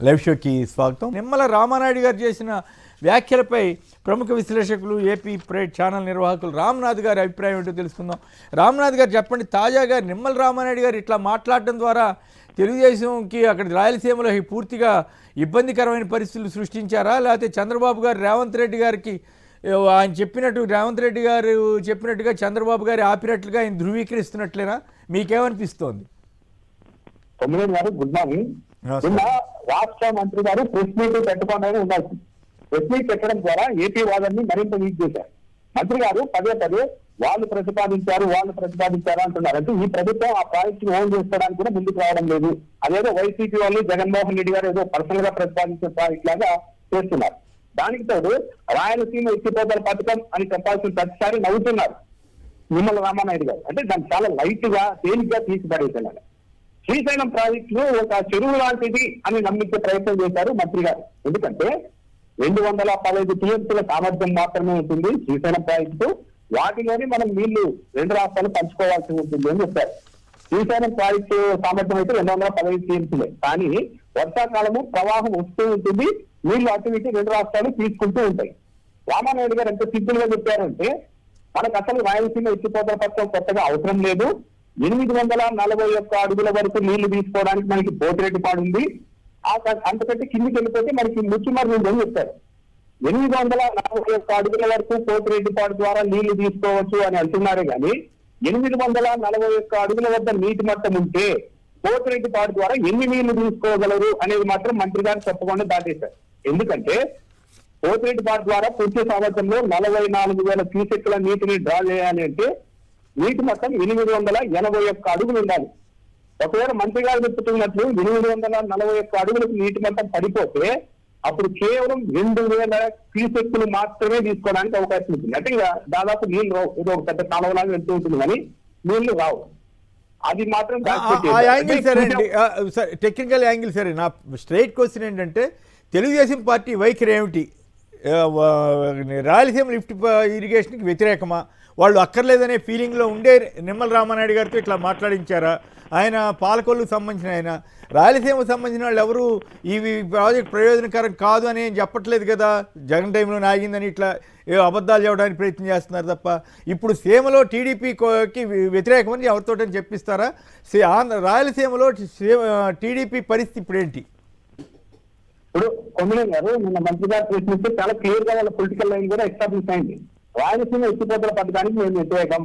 Live షోకి స్వాగతం. నిమ్మల రామానాయుడు గారు చేసిన వ్యాఖ్యలపై ప్రముఖ విశ్లేషకులు ఏపీ ప్రైడ్ ఛానల్ నిర్వాహకులు రామ్నాథ్ గారి అభిప్రాయం ఏంటో తెలుసుకుందాం. రామ్నాథ్ గారు చెప్పండి, తాజాగా నిమ్మల రామానాయుడు గారు ఇట్లా మాట్లాడడం ద్వారా తెలుగుదేశంకి అక్కడ రాయలసీమలో పూర్తిగా ఇబ్బందికరమైన పరిస్థితులు సృష్టించారా, లేకపోతే చంద్రబాబు గారు రేవంత్ రెడ్డి గారికి ఆయన చెప్పినట్టు రేవంత్ రెడ్డి గారు చెప్పినట్టుగా చంద్రబాబు గారు ఆపినట్లుగా ఆయన ధృవీకరిస్తున్నట్లేనా? మీకేమనిపిస్తోంది? Good morning. నిన్న రాష్ట్ర మంత్రి గారు ప్రెస్ మీట్ పెట్టుకోవడానికి ఉండాల్సింది. ప్రెస్ మీట్ పెట్టడం ద్వారా ఏపీ వాదన్ని మరింత వీక్ చేశారు. మంత్రి గారు పదే పదే వాళ్ళు ప్రతిపాదించారు అంటున్నారు. అంటే ఈ ప్రభుత్వం ఆ ప్రాజెక్ట్ ఓన్ చేసుకోవడానికి కూడా ముందుకు రావడం లేదు. అదేదో వైసీపీ వాళ్ళు జగన్మోహన్ రెడ్డి గారు ఏదో పర్సనల్ గా ప్రతిపాదించే ప్రాజెక్ట్ లాగా చేస్తున్నారు. దానికి తోడు రాయలసీమ ఎత్తిపోతల పథకం అని చెప్పాల్సిన ప్రతిసారి నవ్వుతున్నారు నిమ్మల రామానాయుడు గారు. అంటే దాన్ని చాలా లైట్ గా తేలిగ్గా తీసిపడేస్తున్నారు. శ్రీశైలం ప్రాజెక్టు ఒక చెరువు లాంటిది అని నమ్మించే ప్రయత్నం చేశారు మంత్రి గారు. ఎందుకంటే 215 టీఎంసీల సామర్థ్యం మాత్రమే ఉంటుంది శ్రీశైలం ప్రాజెక్టు. వాటిలోని మనం నీళ్లు 2 రాష్ట్రాలు పంచుకోవాల్సి ఉంటుంది అని చెప్పారు. శ్రీశైలం ప్రాజెక్టు సామర్థ్యం అయితే 215 టీఎంసీలే. కానీ వర్షాకాలము ప్రవాహం వస్తూ ఉంటుంది, నీళ్లు అటు ఇటు 2 రాష్ట్రాలు తీసుకుంటూ ఉంటాయి. రామానాయుడు గారు ఎంత సింపుల్ గా చెప్పారంటే, మనకు అసలు రాయలసీమ ఎత్తిపోతల పథకం కొత్తగా అవసరం లేదు. 841 అడుగుల వరకు నీళ్లు తీసుకోవడానికి మనకి పోతిరెడ్డిపాడు ఉంది. అంతకంటే కిందికి వెళ్ళిపోతే మనకి ముచ్చిమర్రి ఉంది అని చెప్పారు. 841 అడుగుల వరకు పోతిరెడ్డిపాడు ద్వారా నీళ్లు తీసుకోవచ్చు అని అంటున్నారే గాని 841 అడుగుల వద్ద నీటి మట్టం ఉంటే పోతిరెడ్డిపాడు ద్వారా ఎన్ని నీళ్లు తీసుకోగలరు అనేది మాత్రం మంత్రి గారు చెప్పకుండా దాటేశారు. ఎందుకంటే పోతిరెడ్డిపాడు ద్వారా పూర్తి సామర్థ్యంలో 44,000 క్యూసెక్ల నీటిని డ్రా చేయాలి అంటే నీటి మొత్తం 881 అడుగులు ఉండాలి. ఒకవేళ మంత్రి గారు చెప్తున్నట్లు 841 అడుగులకు నీటి మొత్తం పడిపోతే అప్పుడు కేవలం 2,000 క్యూసెక్కులు మాత్రమే తీసుకోవడానికి అవకాశం ఉంటుంది. అంటే ఇక దాదాపు నీళ్లు రావు, ఏదో ఒక పెద్ద కాలువలాగా వెళ్తూ ఉంటుంది కానీ నీళ్లు రావు. అది మాత్రం టెక్నికల్ యాంగిల్ సరే. నా స్ట్రైట్ క్వశ్చన్ ఏంటంటే, తెలుగుదేశం పార్టీ వైఖరి ఏమిటి? రాయలసీమ లిఫ్ట్ ఇరిగేషన్కి వ్యతిరేకమా? వాళ్ళు అక్కర్లేదనే ఫీలింగ్లో ఉండే నిమ్మల రామానాయుడు గారితో ఇట్లా మాట్లాడించారా? ఆయన పాలకొల్లుకు సంబంధించిన ఆయన రాయలసీమకు సంబంధించిన వాళ్ళు ఎవరు ఈ ప్రాజెక్ట్ ప్రయోజనకరం కాదు అని చెప్పట్లేదు కదా. జగన్ టైంలో ఆగిందని ఇట్లా అబద్ధాలు చెప్పడానికి ప్రయత్నం చేస్తున్నారు తప్ప, ఇప్పుడు సీమలో టీడీపీకి వ్యతిరేకమని ఎవరితోటని చెప్పిస్తారా? రాయలసీమలో టీడీపీ పరిస్థితి ఇప్పుడు ఏంటి? ఇప్పుడు కొమ్మినేని గారు నిన్న మంత్రి గారు ప్రశ్నిస్తే చాలా క్లియర్ గా వాళ్ళ పొలిటికల్ లైన్ కూడా ఎస్టాబ్లిష్ అయింది. రాయలసీమ ఎత్తిపోతల పథకానికి మేము వ్యతిరేకం.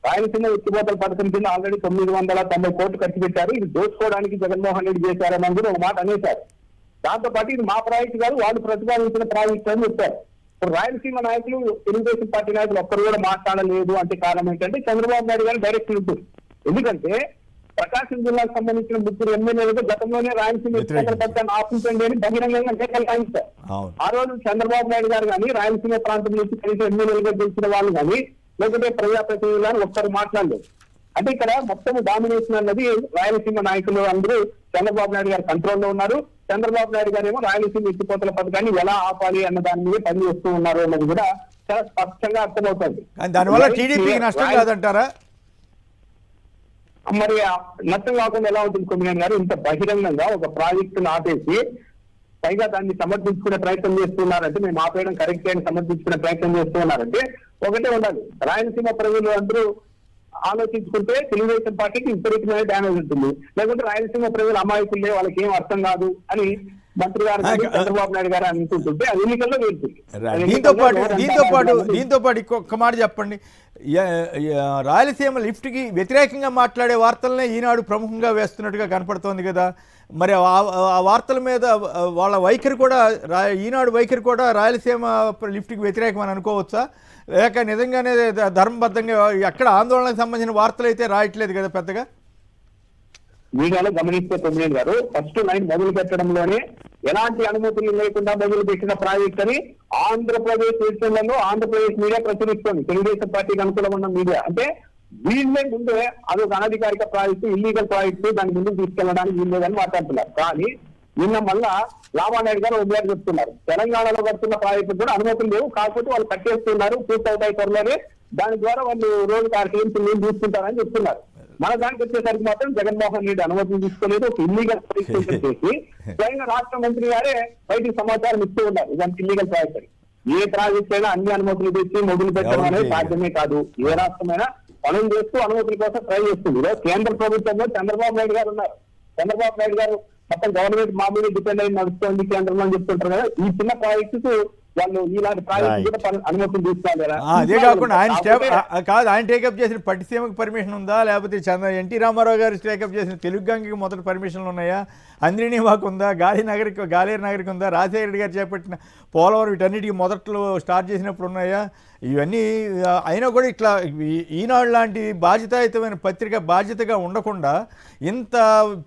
రాయలసీమ ఎత్తిపోతల పథకం కింద ఆల్రెడీ 990 కోట్లు ఖర్చు పెట్టారు, ఇది దోచుకోవడానికి జగన్మోహన్ రెడ్డి చేశారని కూడా ఒక మాట అనేశారు. దాంతో పాటు ఇది మా ప్రాజెక్ట్ కాదు, వాళ్ళు ప్రతిపాదించిన ప్రాజెక్ట్ అని చెప్పారు. ఇప్పుడు రాయలసీమ నాయకులు, తెలుగుదేశం పార్టీ నాయకులు ఒక్కరు కూడా మాట్లాడలేదు అంటే కారణం ఏంటంటే చంద్రబాబు నాయుడు గారు డైరెక్ట్ ఉంటుంది. ఎందుకంటే ప్రకాశం జిల్లాకు సంబంధించిన 3 ఎమ్మెల్యేలకు గతంలోనే రాయలసీమ ఎత్తిపోతల పథకాన్ని ఆపించండి అని బహిరంగంగా లేఖలు రాయించారు. ఆ రోజు చంద్రబాబు నాయుడు గారు కానీ రాయలసీమ ప్రాంతం నుంచి కనీసం ఎమ్మెల్యేలుగా గెలిచిన వాళ్ళు కానీ లేకపోతే ప్రజాప్రతినిధులు అని ఒక్కరు మాట్లాడలేదు. అంటే ఇక్కడ మొత్తం డామినేషన్ అన్నది రాయలసీమ నాయకులు అందరూ చంద్రబాబు నాయుడు గారు కంట్రోల్లో ఉన్నారు. చంద్రబాబు నాయుడు గారు ఏమో రాయలసీమ ఎత్తిపోతల పథకాన్ని ఎలా ఆపాలి అన్న దాని మీద పనిచేస్తూ ఉన్నారు అన్నది కూడా చాలా స్పష్టంగా అర్థమవుతుంది. దానివల్ల టీడీపీకి నష్టం కాదంటారా? మరి నష్టం కాకుండా ఎలా ఉంటుంది కొమ్మినేని గారు? ఇంత బహిరంగంగా ఒక ప్రాజెక్టును ఆపేసి పైగా దాన్ని సమర్థించుకునే ప్రయత్నం చేస్తున్నారంటే, మేము ఆపేయడం కరెక్ట్ అని సమర్థించుకునే ప్రయత్నం చేస్తున్నారంటే ఒకటే ఉండాలి, రాయలసీమ ప్రజలు అందరూ ఆలోచించుకుంటే తెలుగుదేశం పార్టీకి విపరీతమైన డ్యామేజ్ ఉంటుంది. లేకుంటే రాయలసీమ ప్రజలు అమాయకులే, వాళ్ళకి ఏం అర్థం కాదు అని మంత్రి గారు చంద్రబాబు నాయుడు గారు అనుకుంటుంటే అది ఎన్నికల్లో వెళ్తుంది. దీంతో పాటు ఇంకొక మాట చెప్పండి. రాయలసీమ లిఫ్ట్కి వ్యతిరేకంగా మాట్లాడే వార్తలనే ఈనాడు ప్రముఖంగా వేస్తున్నట్టుగా కనపడుతోంది కదా. మరి ఆ వార్తల మీద వాళ్ళ వైఖరి కూడా, ఈనాడు వైఖరి కూడా రాయలసీమ లిఫ్ట్కి వ్యతిరేకం అని అనుకోవచ్చా? లేక నిజంగానే ధర్మబద్ధంగా ఎక్కడ ఆందోళనకు సంబంధించిన వార్తలు అయితే రాయట్లేదు కదా పెద్దగా? మీడియాలో గమనిస్తే కొమ్మినేని గారు ఫస్ట్ లైన్ మొదలు పెట్టడంలోనే ఎలాంటి అనుమతులు లేకుండా మొదలు పెట్టిన ప్రాజెక్ట్ అని ఆంధ్రప్రదేశ్ విషయంలో ఆంధ్రప్రదేశ్ మీడియా ప్రచురిస్తోంది, తెలుగుదేశం పార్టీకి అనుకూలంగా ఉన్న మీడియా. అంటే వీళ్ళే ముందే అదొక అనధికారిక ప్రాజెక్టు, ఇల్లీగల్ ప్రాజెక్టు, దాని ముందుకు తీసుకెళ్లడానికి వీల్లేదని మాట్లాడుతున్నారు. కానీ నిన్న మళ్ళా రామానాయుడు గారు ఉమ్మడి చెప్తున్నారు, తెలంగాణలో కడుతున్న ప్రాజెక్టు కూడా అనుమతులు లేవు, కాకపోతే వాళ్ళు కట్టేస్తున్నారు, పూర్తవుతాయి త్వరలోనే, దాని ద్వారా వాళ్ళు రోజుకి 6 టీఎంసీ నీళ్ళు తీసుకుంటారని చెప్తున్నారు. మన దానికి వచ్చేసరికి మాత్రం జగన్మోహన్ రెడ్డి అనుమతి తీసుకోలేదు. ఒక ఇల్లీగల్ ప్రాజెక్ట్ చేసి స్వయంగా రాష్ట్ర మంత్రి గారే బయటికి సమాచారం ఇస్తూ ఉన్నారు ఇదానికి ఇల్లీగల్ ప్రాజెక్ట్ అని. ఏ ప్రాజెక్ట్ అయినా అన్ని అనుమతులు తెచ్చి మొదలు పెట్టడం అనేది సాధ్యమే కాదు. ఏ రాష్ట్రమైనా పనులు చేస్తూ అనుమతుల కోసం ట్రై చేస్తుంది. కేంద్ర ప్రభుత్వంలో చంద్రబాబు నాయుడు గారు ఉన్నారు. చంద్రబాబు నాయుడు గారు మొత్తం గవర్నమెంట్ మా మీద డిపెండ్ అయ్యి నడుస్తుంది కేంద్రంలో అని చెప్తుంటారు కదా. ఈ చిన్న ప్రాజెక్టు వాళ్ళు ఇలాంటి ప్రాజెక్టు కూడా అనుమతులు తీసుకోవాలి కదా. అదే కాకుండా ఆయన టేకప్ చేసిన పట్టిసీమకి పర్మిషన్ ఉందా, లేకపోతే ఎన్టీ రామారావు గారు టేకప్ చేసిన తెలుగు గంగకి మొదటి పర్మిషన్లు ఉన్నాయా, అంద్రినీవాకు ఉందా, గాలేరు నగరికి ఉందా, రాజశేఖర రెడ్డి గారు చేపట్టిన పోలవరం వీటన్నిటికీ మొదట్లో స్టార్ట్ చేసినప్పుడు ఉన్నాయా, ఇవన్నీ అయినా కూడా ఇట్లా ఈనాడు లాంటి బాధ్యతాయుతమైన పత్రిక బాధ్యతగా ఉండకుండా ఇంత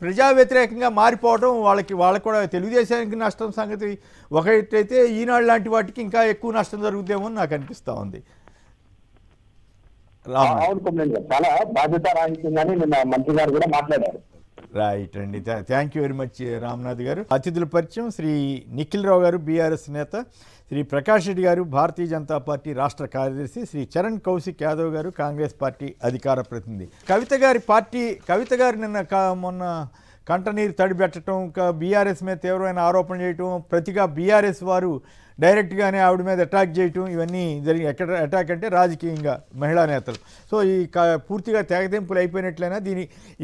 ప్రజా వ్యతిరేకంగా మారిపోవడం వాళ్ళకు కూడా తెలుగుదేశానికి నష్టం సంగతి ఒకటైతే ఈనాడు లాంటి వాటికి ఇంకా ఎక్కువ నష్టం జరుగుతుందేమో అని నాకు అనిపిస్తూ ఉంది. చాలా బాధ్యత రాహిత్యంగానే నిన్న మంత్రి గారు కూడా మాట్లాడారు. రైట్ అండి, thank you very much Ramnath గారు. అతిథుల పరిచయం శ్రీ నిఖిల్ రావు గారు బీఆర్ఎస్ నేత, శ్రీ ప్రకాష్ రెడ్డి గారు భారతీయ జనతా పార్టీ రాష్ట్ర కార్యదర్శి, శ్రీ చరణ్ కౌశిక్ యాదవ్ గారు కాంగ్రెస్ పార్టీ అధికార ప్రతినిధి. కవిత గారు నిన్న మొన్న కంటనీరు తడిపెట్టడం, బీఆర్ఎస్ మీద తీవ్రమైన ఆరోపణ చేయటం, ప్రతిగా బీఆర్ఎస్ వారు డైరెక్ట్గానే ఆవిడ మీద అటాక్ చేయటం, ఇవన్నీ జరిగి ఎక్కడ అటాక్ అంటే రాజకీయంగా మహిళా నేతలు. సో ఈ పూర్తిగా తెగదెంపులు అయిపోయినట్లయినా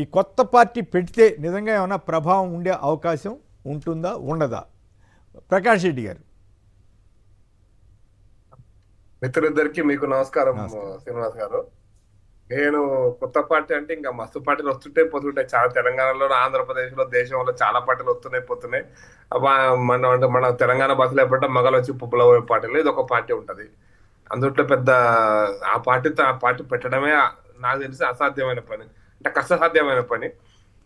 ఈ కొత్త పార్టీ పెడితే నిజంగా ఏమైనా ప్రభావం ఉండే అవకాశం ఉంటుందా ఉండదా? ప్రకాష్ రెడ్డి గారు. మిత్రులిద్దరికి మీకు నమస్కారం. శ్రీనివాస్ గారు, నేను కొత్త పార్టీ అంటే ఇంకా మస్తు పార్టీలు వస్తుంటే పోతుంటాయి. చాలా తెలంగాణలో, ఆంధ్రప్రదేశ్ లో, దేశంలో చాలా పార్టీలు వస్తున్నాయి పోతున్నాయి. మన తెలంగాణ బస్సులు ఎప్పుడంటే మగలు వచ్చి పుబ్బుల పార్టీలు ఇది ఒక పార్టీ ఉంటది. అందుట్లో పెద్ద ఆ పార్టీ పెట్టడమే నాకు తెలిసి అసాధ్యమైన పని, అంటే కష్టసాధ్యమైన పని.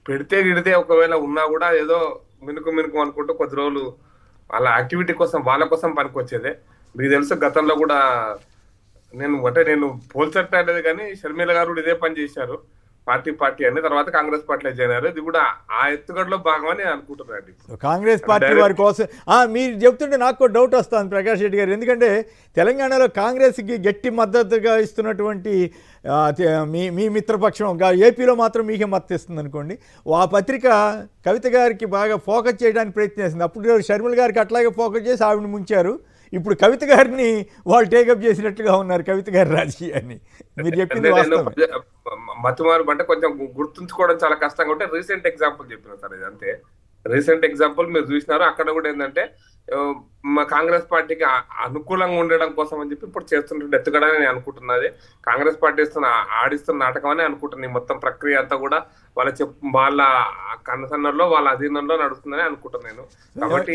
పెడితే గిడితే ఒకవేళ ఉన్నా కూడా ఏదో మినుకు అనుకుంటూ కొద్ది రోజులు వాళ్ళ యాక్టివిటీ కోసం వాళ్ళ కోసం పనికొచ్చేదే. మీకు తెలుసు గతంలో కూడా నేను పోల్చట్లేదు కానీ షర్మిల గారు కూడా ఇదే పని చేశారు, పార్టీ అని. తర్వాత కాంగ్రెస్ పార్టీలో జాయిన్ అయ్యారు. ఇది కూడా ఆ ఎత్తుగడలో భాగమని అనుకుంటున్నారండి. కాంగ్రెస్ పార్టీ వారి కోసం మీరు చెప్తుంటే నాకు డౌట్ వస్తుంది ప్రకాష్ రెడ్డి గారు. ఎందుకంటే తెలంగాణలో కాంగ్రెస్కి గట్టి మద్దతుగా ఇస్తున్నటువంటి మీ మిత్రపక్షం ఏపీలో మాత్రం మీకే మద్దతు ఇస్తుంది అనుకోండి. ఆ పత్రిక కవిత గారికి బాగా ఫోకస్ చేయడానికి ప్రయత్నిస్తుంది. అప్పుడు షర్మిల గారికి అట్లాగే ఫోకస్ చేసి ఆవిడని ముంచారు. ఇప్పుడు కవిత గారిని వాళ్ళు టేకప్ చేసినట్లుగా ఉన్నారు, కవిత గారి రాజకీయాన్ని. మీరు చెప్పింది మతుమారు అంటే కొంచెం గుర్తుంచుకోవడం చాలా కష్టంగా ఉంటే రీసెంట్ ఎగ్జాంపుల్ చెప్పిన సార్ ఇది అంతే. రీసెంట్ ఎగ్జాంపుల్ మీరు చూసినారు. అక్కడ కూడా ఏంటంటే మా కాంగ్రెస్ పార్టీకి అనుకూలంగా ఉండడం కోసం అని చెప్పి ఇప్పుడు చేస్తున్న ఎత్తుగడని నేను అనుకుంటున్నది. కాంగ్రెస్ పార్టీ ఆడిస్తున్న నాటకం అని అనుకుంటున్నాను. ఈ మొత్తం ప్రక్రియ అంతా కూడా వాళ్ళ కన్సర్నర్లో వాళ్ళ అధీనంలో నడుస్తుందని అనుకుంటున్నాను. కాబట్టి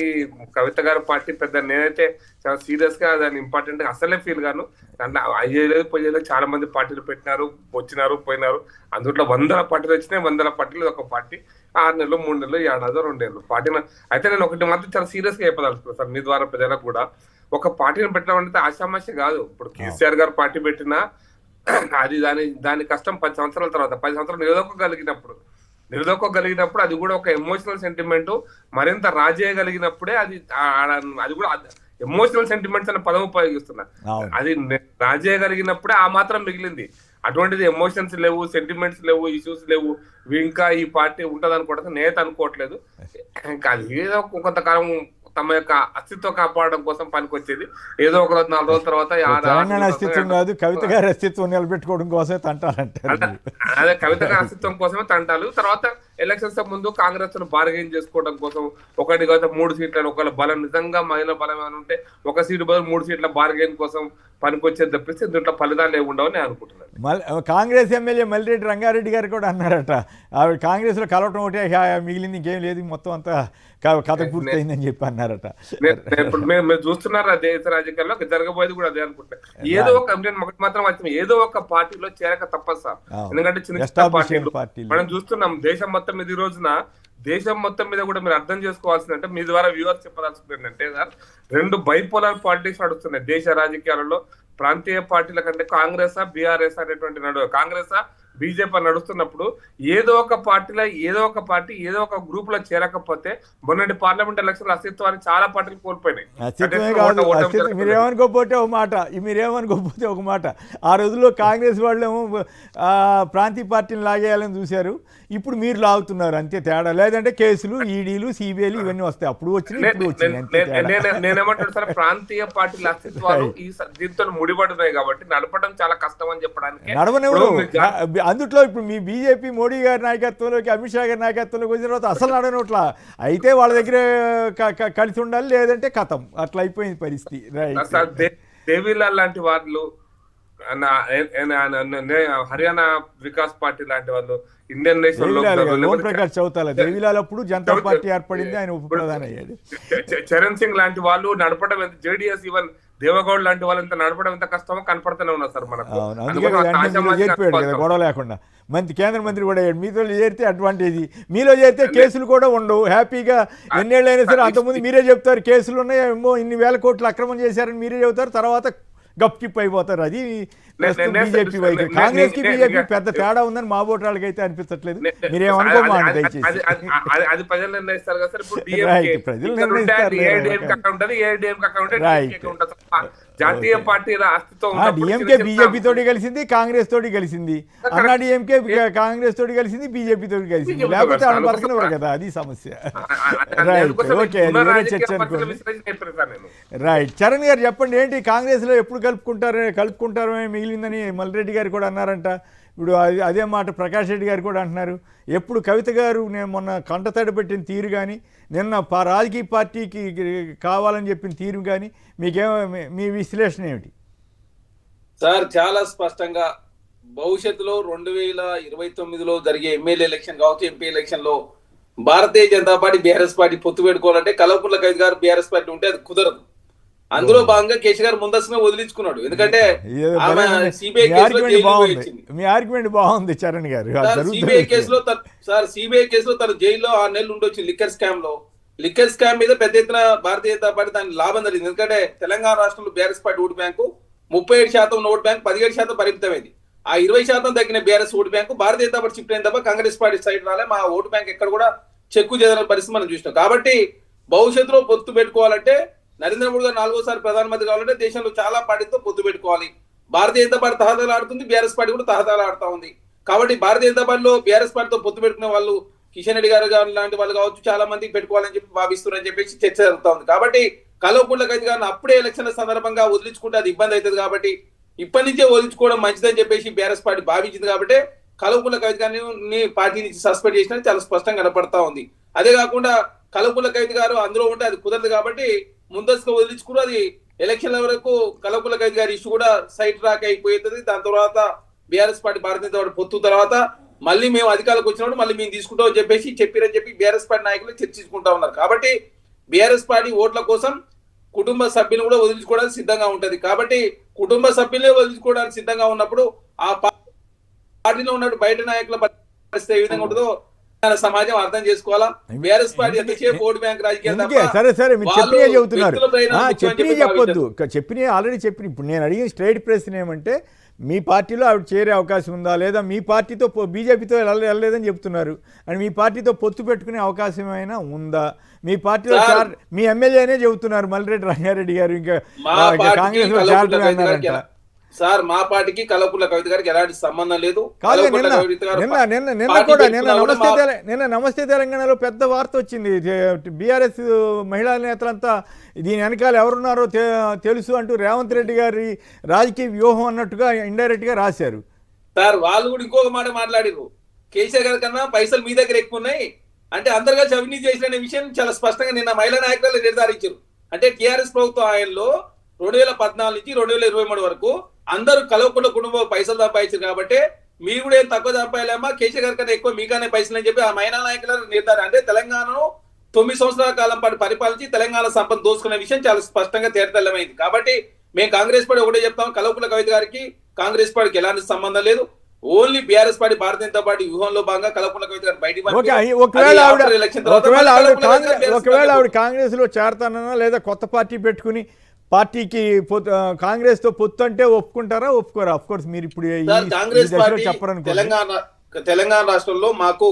కవిత గారి పార్టీ పెద్ద నేనైతే చాలా సీరియస్ గా దాన్ని ఇంపార్టెంట్ గా అసలే ఫీల్ గాను. దాంట్లో అయ్యేలేదు పోయేలేదు, చాలా మంది పార్టీలు పెట్టినారు, వచ్చినారు, పోయినారు. అందులో 100 పార్టీలు వచ్చినాయి. 100 పార్టీలు ఒక పార్టీ 6 నెలలు, 3 నెలలు, 7 నెలలు, 2 నెలలు పార్టీని. అయితే నేను ఒకటి మాత్రం చాలా సీరియస్ గా చెప్పదలుచుకున్నాను సార్ మీ ద్వారా ప్రజలకు కూడా. ఒక పార్టీని పెట్టడం అంటే ఆశామాష కాదు. ఇప్పుడు కేసీఆర్ గారు పార్టీ పెట్టినా అది దాని కష్టం 10 సంవత్సరాల తర్వాత, 10 సంవత్సరాలు నిలదొక్కగలిగినప్పుడు అది కూడా ఒక ఎమోషనల్ సెంటిమెంట్ మరింత రాజేయగలిగినప్పుడే అది కూడా ఎమోషనల్ సెంటిమెంట్స్ అనే పదం ఉపయోగిస్తున్నా. అది రాజేయగలిగినప్పుడే ఆ మాత్రం మిగిలింది. అటువంటిది ఎమోషన్స్ లేవు, సెంటిమెంట్స్ లేవు, ఇష్యూస్ లేవు. ఇంకా ఈ పార్టీ ఉంటది అనుకోవడం నేత అనుకోవట్లేదు. ఇంకా అది ఏదో కొంతకాలం తమ యొక్క అస్తిత్వం కాపాడడం కోసం పనికొచ్చేది. ఏదో ఒక 4 రోజుల తర్వాత అస్తిత్వం కాదు, కవిత గారి అస్తిత్వం నిలబెట్టుకోవడం కోసమే తంటాలంటారు. అదే కవిత గారి అస్తిత్వం కోసమే తంటాలు. తర్వాత ఎలక్షన్స్ ముందు కాంగ్రెస్ బార్గెయిన్ చేసుకోవడం కోసం 1 కాదు 3 సీట్లను, ఒకవేళ బలం నిజంగా మహిళ బలం అని ఉంటే 1 సీటు బదులు 3 సీట్ల బార్గెయిన్ కోసం పనికొచ్చేది తప్పిస్తే దీంట్లో ఫలితాలు ఏముండవని అనుకుంటున్నాను. కాంగ్రెస్ ఎమ్మెల్యే మల్లిరెడ్డి రంగారెడ్డి గారు కూడా అన్నారట, ఆవిడ కాంగ్రెస్ లో కలవటం ఒకటే మిగిలింది, ఇంకేం లేదు, మొత్తం అంతా కథ పూర్తయిందని చెప్పి అన్నారట. మీరు చూస్తున్నారా దేశ రాజకీయాల్లో జరగబోయేది కూడా అదే అనుకుంటా. ఏదో ఒక మాత్రం వచ్చింది, ఏదో ఒక పార్టీలో చేరక తప్పదు సార్. ఎందుకంటే చిన్న పార్టీలు మనం చూస్తున్నాం దేశం మొత్తం మీద. ఈ రోజున దేశం మొత్తం మీద కూడా మీరు అర్థం చేసుకోవాల్సిందంటే మీ ద్వారా వ్యూవర్స్ చెప్పదలుచుకుంది అంటే సార్, 2 బైపోలార్ పాలిటిక్స్ నడుస్తున్నాయి దేశ రాజకీయాలలో. ప్రాంతీయ పార్టీల కంటే కాంగ్రెస్ బీఆర్ఎస్ అనేటువంటి కాంగ్రెస్ బీజేపీ నడుస్తున్నప్పుడు ఏదో ఒక పార్టీలో ఏదో ఒక గ్రూప్ లో చేరకపోతే మొన్నటి పార్లమెంట్ ఎలక్షన్ అస్తిత్వాన్ని చాలా పార్టీలు కోల్పోయినాయి. అస్తిత్వమే కాదు, మీరేమనుకోకపోతే ఒక మాట ఆ రోజుల్లో కాంగ్రెస్ వాళ్ళేమో ప్రాంతీయ పార్టీని లాగేయాలని చూశారు, ఇప్పుడు మీరు లాగుతున్నారు, అంతే తేడా. లేదంటే కేసులు, ఈడీలు, సిబిఐలు ఇవన్నీ వస్తాయి, అప్పుడు వచ్చినాయి. నేనేమంటాను సార్, ప్రాంతీయ పార్టీల అస్తిత్వాలు ఈ దీంతో ముడిపడుతున్నాయి కాబట్టి నడపడం చాలా కష్టం అని చెప్పడానికి. నడవనివ్వరు అందుట్లో. ఇప్పుడు మీ బీజేపీ మోడీ గారి నాయకత్వంలోకి, అమిత్ షా గారి నాయకత్వంలోకి వచ్చిన తర్వాత అసలు నడవనట్లా. అయితే వాళ్ళ దగ్గర కలిసి ఉండాలి, లేదంటే కథం, అట్లా అయిపోయింది పరిస్థితి. దేవిలాల్ లాంటి వాళ్ళు, హర్యానా వికాస్ పార్టీ లాంటి వాళ్ళు, ఇండియన్ ఓం ప్రకాష్ చౌతాలా దేవిలాల్ అప్పుడు జనతా పార్టీ ఏర్పడింది, ఆయన ఉప ప్రధాని అయ్యాడు. చరణ్ సింగ్ లాంటి వాళ్ళు నడపడం ఎంత, జేడీఎస్ ఈవెన్ దేవగౌడ్ లాంటి వాళ్ళు ఎంత నడపడం ఎంత కష్టమో కనపడుతూనే ఉన్నారు సార్ మనకు. గొడవ లేకుండా మంత్రి, కేంద్ర మంత్రి కూడా అయ్యాడు. మీతో చేరితే అడ్వాంటేజ్, మీలో చేరితే కేసులు కూడా ఉండవు, హ్యాపీగా ఎన్నేళ్ళైనా సరే. అంతకుముందు మీరే చెప్తారు కేసులు ఉన్నాయి, ఏమో ఇన్ని వేల కోట్లు అక్రమం చేశారని మీరే చెబుతారు, తర్వాత గప్కిప్ అయిపోతారు. అది బీజేపీ వైఖరి. కాంగ్రెస్ కి బీజేపీ పెద్ద తేడా ఉందని మా ఓటు వాళ్ళకి అయితే అనిపించట్లేదు. మీరేమనుకోమండి దయచేసి. అది ప్రజలు నిర్ణయిస్తారు కదా సార్. ఇప్పుడు ప్రజలు నిర్ణయిస్తారు. జాతీయ పార్టీల అస్తిత్వం డిఎంకే బీజేపీ తోటి కలిసింది, కాంగ్రెస్ తోటి కలిసింది, అన్నా డిఎంకే కాంగ్రెస్ తోటి కలిసింది, బీజేపీ తోటి కలిసింది, లేకపోతే వాళ్ళు పడుతున్నారు కదా, అది సమస్య. రైట్, ఓకే, అది వేరే చర్చ అనుకోండి. రైట్, చరణ్ గారు చెప్పండి, ఏంటి కాంగ్రెస్ లో ఎప్పుడు కలుపుకుంటారో మిగిలిందని మల్రెడ్డి గారు కూడా అన్నారంట. ఇప్పుడు అదే మాట ప్రకాష్ రెడ్డి గారు కూడా అంటున్నారు. ఎప్పుడు కవిత గారు నేను మొన్న కంటతడి పెట్టిన తీరు కానీ, నిన్న రాజకీయ పార్టీకి కావాలని చెప్పిన తీరు కానీ, మీ విశ్లేషణ ఏమిటి సార్? చాలా స్పష్టంగా భవిష్యత్తులో 2029లో జరిగే ఎమ్మెల్యే ఎలక్షన్ కావచ్చు, ఎంపీ ఎలక్షన్ లో భారతీయ జనతా పార్టీ బీఆర్ఎస్ పార్టీ పొత్తు పెట్టుకోవాలంటే కల్వకుంట్ల కవిత గారు బీఆర్ఎస్ పార్టీ ఉంటే అది కుదరదు. అందులో భాగంగా కేసీ గారు ముందస్తుగా వదిలించుకున్నాడు, ఎందుకంటే మీ ఆర్గ్యుమెంట్ బాగుంది చరణ్ గారు. సిబిఐ కేసులో తను జైల్లో 6 నెలలు ఉండొచ్చు లిక్కర్ స్కామ్ మీద పెద్ద ఎత్తున భారతీయ జనతా పార్టీ దాని లాభం జరిగింది. ఎందుకంటే తెలంగాణ రాష్ట్రంలో BRS party vote bank 37% vote bank 17% పరిమితమైంది. ఆ 20% తగ్గిన బీఆర్ఎస్ ఓటు బ్యాంకు భారతీయ జనతా పార్టీ షిఫ్ట్ అయిన తప్ప కాంగ్రెస్ పార్టీ సైడ్ రాలే. మా ఓటు బ్యాంక్ ఎక్కడ కూడా చెక్కు చెదరని పరిస్థితి మనం చూసినాం. కాబట్టి భవిష్యత్తులో పొత్తు పెట్టుకోవాలంటే, నరేంద్ర మోడీ గారు 4వ ప్రధానమంత్రి కావాలంటే దేశంలో చాలా పార్టీతో పొత్తు పెట్టుకోవాలి. భారతీయ జనతా పార్టీ తహతలు ఆడుతుంది, బీఆర్ఎస్ పార్టీ కూడా తహతలు ఆడుతా ఉంది. కాబట్టి భారతీయ జనతా పార్టీలో బీఆర్ఎస్ పార్టీతో పొత్తు పెట్టుకునే వాళ్ళు, కిషన్ రెడ్డి గారు లాంటి వాళ్ళు కావచ్చు, చాలా మందికి పెట్టుకోవాలని చెప్పి భావిస్తున్నారని చెప్పేసి చర్చ జరుగుతా ఉంది. కాబట్టి కల్వకుంట్ల కవిత గారిని అప్పుడే ఎలక్షన్ల సందర్భంగా వదిలించుకుంటే అది ఇబ్బంది అవుతుంది. కాబట్టి ఇప్పటి నుంచే వదిలించుకోవడం మంచిదని చెప్పేసి బీఆర్ఎస్ పార్టీ భావించింది. కాబట్టి కల్వకుంట్ల కవిత గారిని పార్టీ నుంచి సస్పెండ్ చేసినా చాలా స్పష్టంగా కనపడతా ఉంది. అదే కాకుండా కల్వకుంట్ల కవిత గారు అందులో ఉంటే అది కుదరదు కాబట్టి ముందస్తుగా వదిలించుకుని అది ఎలక్షన్ల వరకు కల్వకుంట్ల కవిత గారి ఇష్యూ కూడా సైట్ ట్రాక్ అయిపోతుంది. దాని తర్వాత బీఆర్ఎస్ పార్టీ భారతీయ జనతా పార్టీ పొత్తు తర్వాత మళ్ళీ మేము అధికారులకు వచ్చినప్పుడు మళ్ళీ మేము తీసుకుంటాం అని చెప్పేసి చెప్పి బీఆర్ఎస్ పార్టీ నాయకులు చర్చించుకుంటా ఉన్నారు. కాబట్టి బీఆర్ఎస్ పార్టీ ఓట్ల కోసం కుటుంబ సభ్యులు కూడా వదిలించుకోవడానికి సిద్ధంగా ఉంటది. కాబట్టి కుటుంబ సభ్యులే వదిలించుకోవడానికి సిద్ధంగా ఉన్నప్పుడు ఆ పార్టీలో ఉన్నట్టు బయట నాయకుల పరిస్థితి ఏ విధంగా ఉంటుందో సమాజం అర్థం చేసుకోవాలా. బీఆర్ఎస్ పార్టీ ఎంతసేపు ఓటు బ్యాంక్ రాజకీయాలు. సరే మీరు చెప్పినే చెబుతున్నారు, చెప్పినే చెప్పొద్దు, చెప్పినే ఆల్రెడీ చెప్పిన. ఇప్పుడు నేను అడిగిన స్ట్రైట్ ప్రశ్న ఏమంటే, మీ పార్టీలో ఆవిడ చేరే అవకాశం ఉందా లేదా, మీ పార్టీతో బీజేపీతో వెళ్ళలేదని చెప్తున్నారు, అండ్ మీ పార్టీతో పొత్తు పెట్టుకునే అవకాశం ఏమైనా ఉందా? మీ పార్టీలో మీ ఎమ్మెల్యేనే చెబుతున్నారు మల్రెడ్డి రంగారెడ్డి గారు, ఇంకా కాంగ్రెస్ లో చేరుతున్నా అన్నారంట. సార్ మా పార్టీకి కల్వకుంట్ల కవిత గారికి ఎలాంటి సంబంధం లేదు. నిన్న నమస్తే తెలంగాణలో పెద్ద వార్త వచ్చింది. బీఆర్ఎస్ మహిళా నేతలంతా దీని వెనకాల ఎవరున్నారో తెలుసు అంటూ రేవంత్ రెడ్డి గారి రాజకీయ వ్యూహం అన్నట్టుగా ఇండైరెక్ట్ గా రాశారు. సార్ వాళ్ళు కూడా ఇంకొక మాట మాట్లాడారు, కేసీఆర్ గారి కన్నా పైసలు మీ దగ్గర ఎక్కువ ఉన్నాయి అంటే అందరుగా అవినీతి చేసిన విషయం చాలా స్పష్టంగా నిన్న మహిళా నాయకులు నిర్ధారించారు. అంటే టీఆర్ఎస్ ప్రభుత్వం ఆయనలో 2014 నుంచి 2023 వరకు అందరూ కల్వకుంట్ల కుటుంబం పైసలు సంపాదించారు. కాబట్టి మీరు కూడా ఏం తక్కువ సంపాదలేమా, కేసీఆర్ గారి కన్నా ఎక్కువ మీకనే పైసలు అని చెప్పి ఆ మహిళా నాయకుల నిర్ధారణ. అంటే తెలంగాణను 9 సంవత్సరాల కాలం పాటు పరిపాలించి తెలంగాణ సంపద దోసుకునే విషయం చాలా స్పష్టంగా తేటతెల్లమైంది. కాబట్టి మేము కాంగ్రెస్ పార్టీ ఒకటే చెప్తాం, కల్వకుంట్ల కవిత గారికి కాంగ్రెస్ పార్టీకి ఎలాంటి సంబంధం లేదు. ఓన్లీ బీఆర్ఎస్ పార్టీ భారతీయ జనతా పార్టీ వ్యూహంలో భాగంగా కల్వకుంట్ల కవిత గారు బయటికి ఒకవేళ ఆవిడ కాంగ్రెస్ లో చేరతానన్నా లేదా కొత్త పార్టీ పెట్టుకుని పార్టీకి కాంగ్రెస్తో పొత్తు అంటే ఒప్పుకుంటారా ఒప్పుకోరా? ఆఫ్ కోర్స్ మీరు ఇప్పుడు సార్, కాంగ్రెస్ పార్టీ చెప్పరనుకో. తెలంగాణ రాష్ట్రంలో మాకు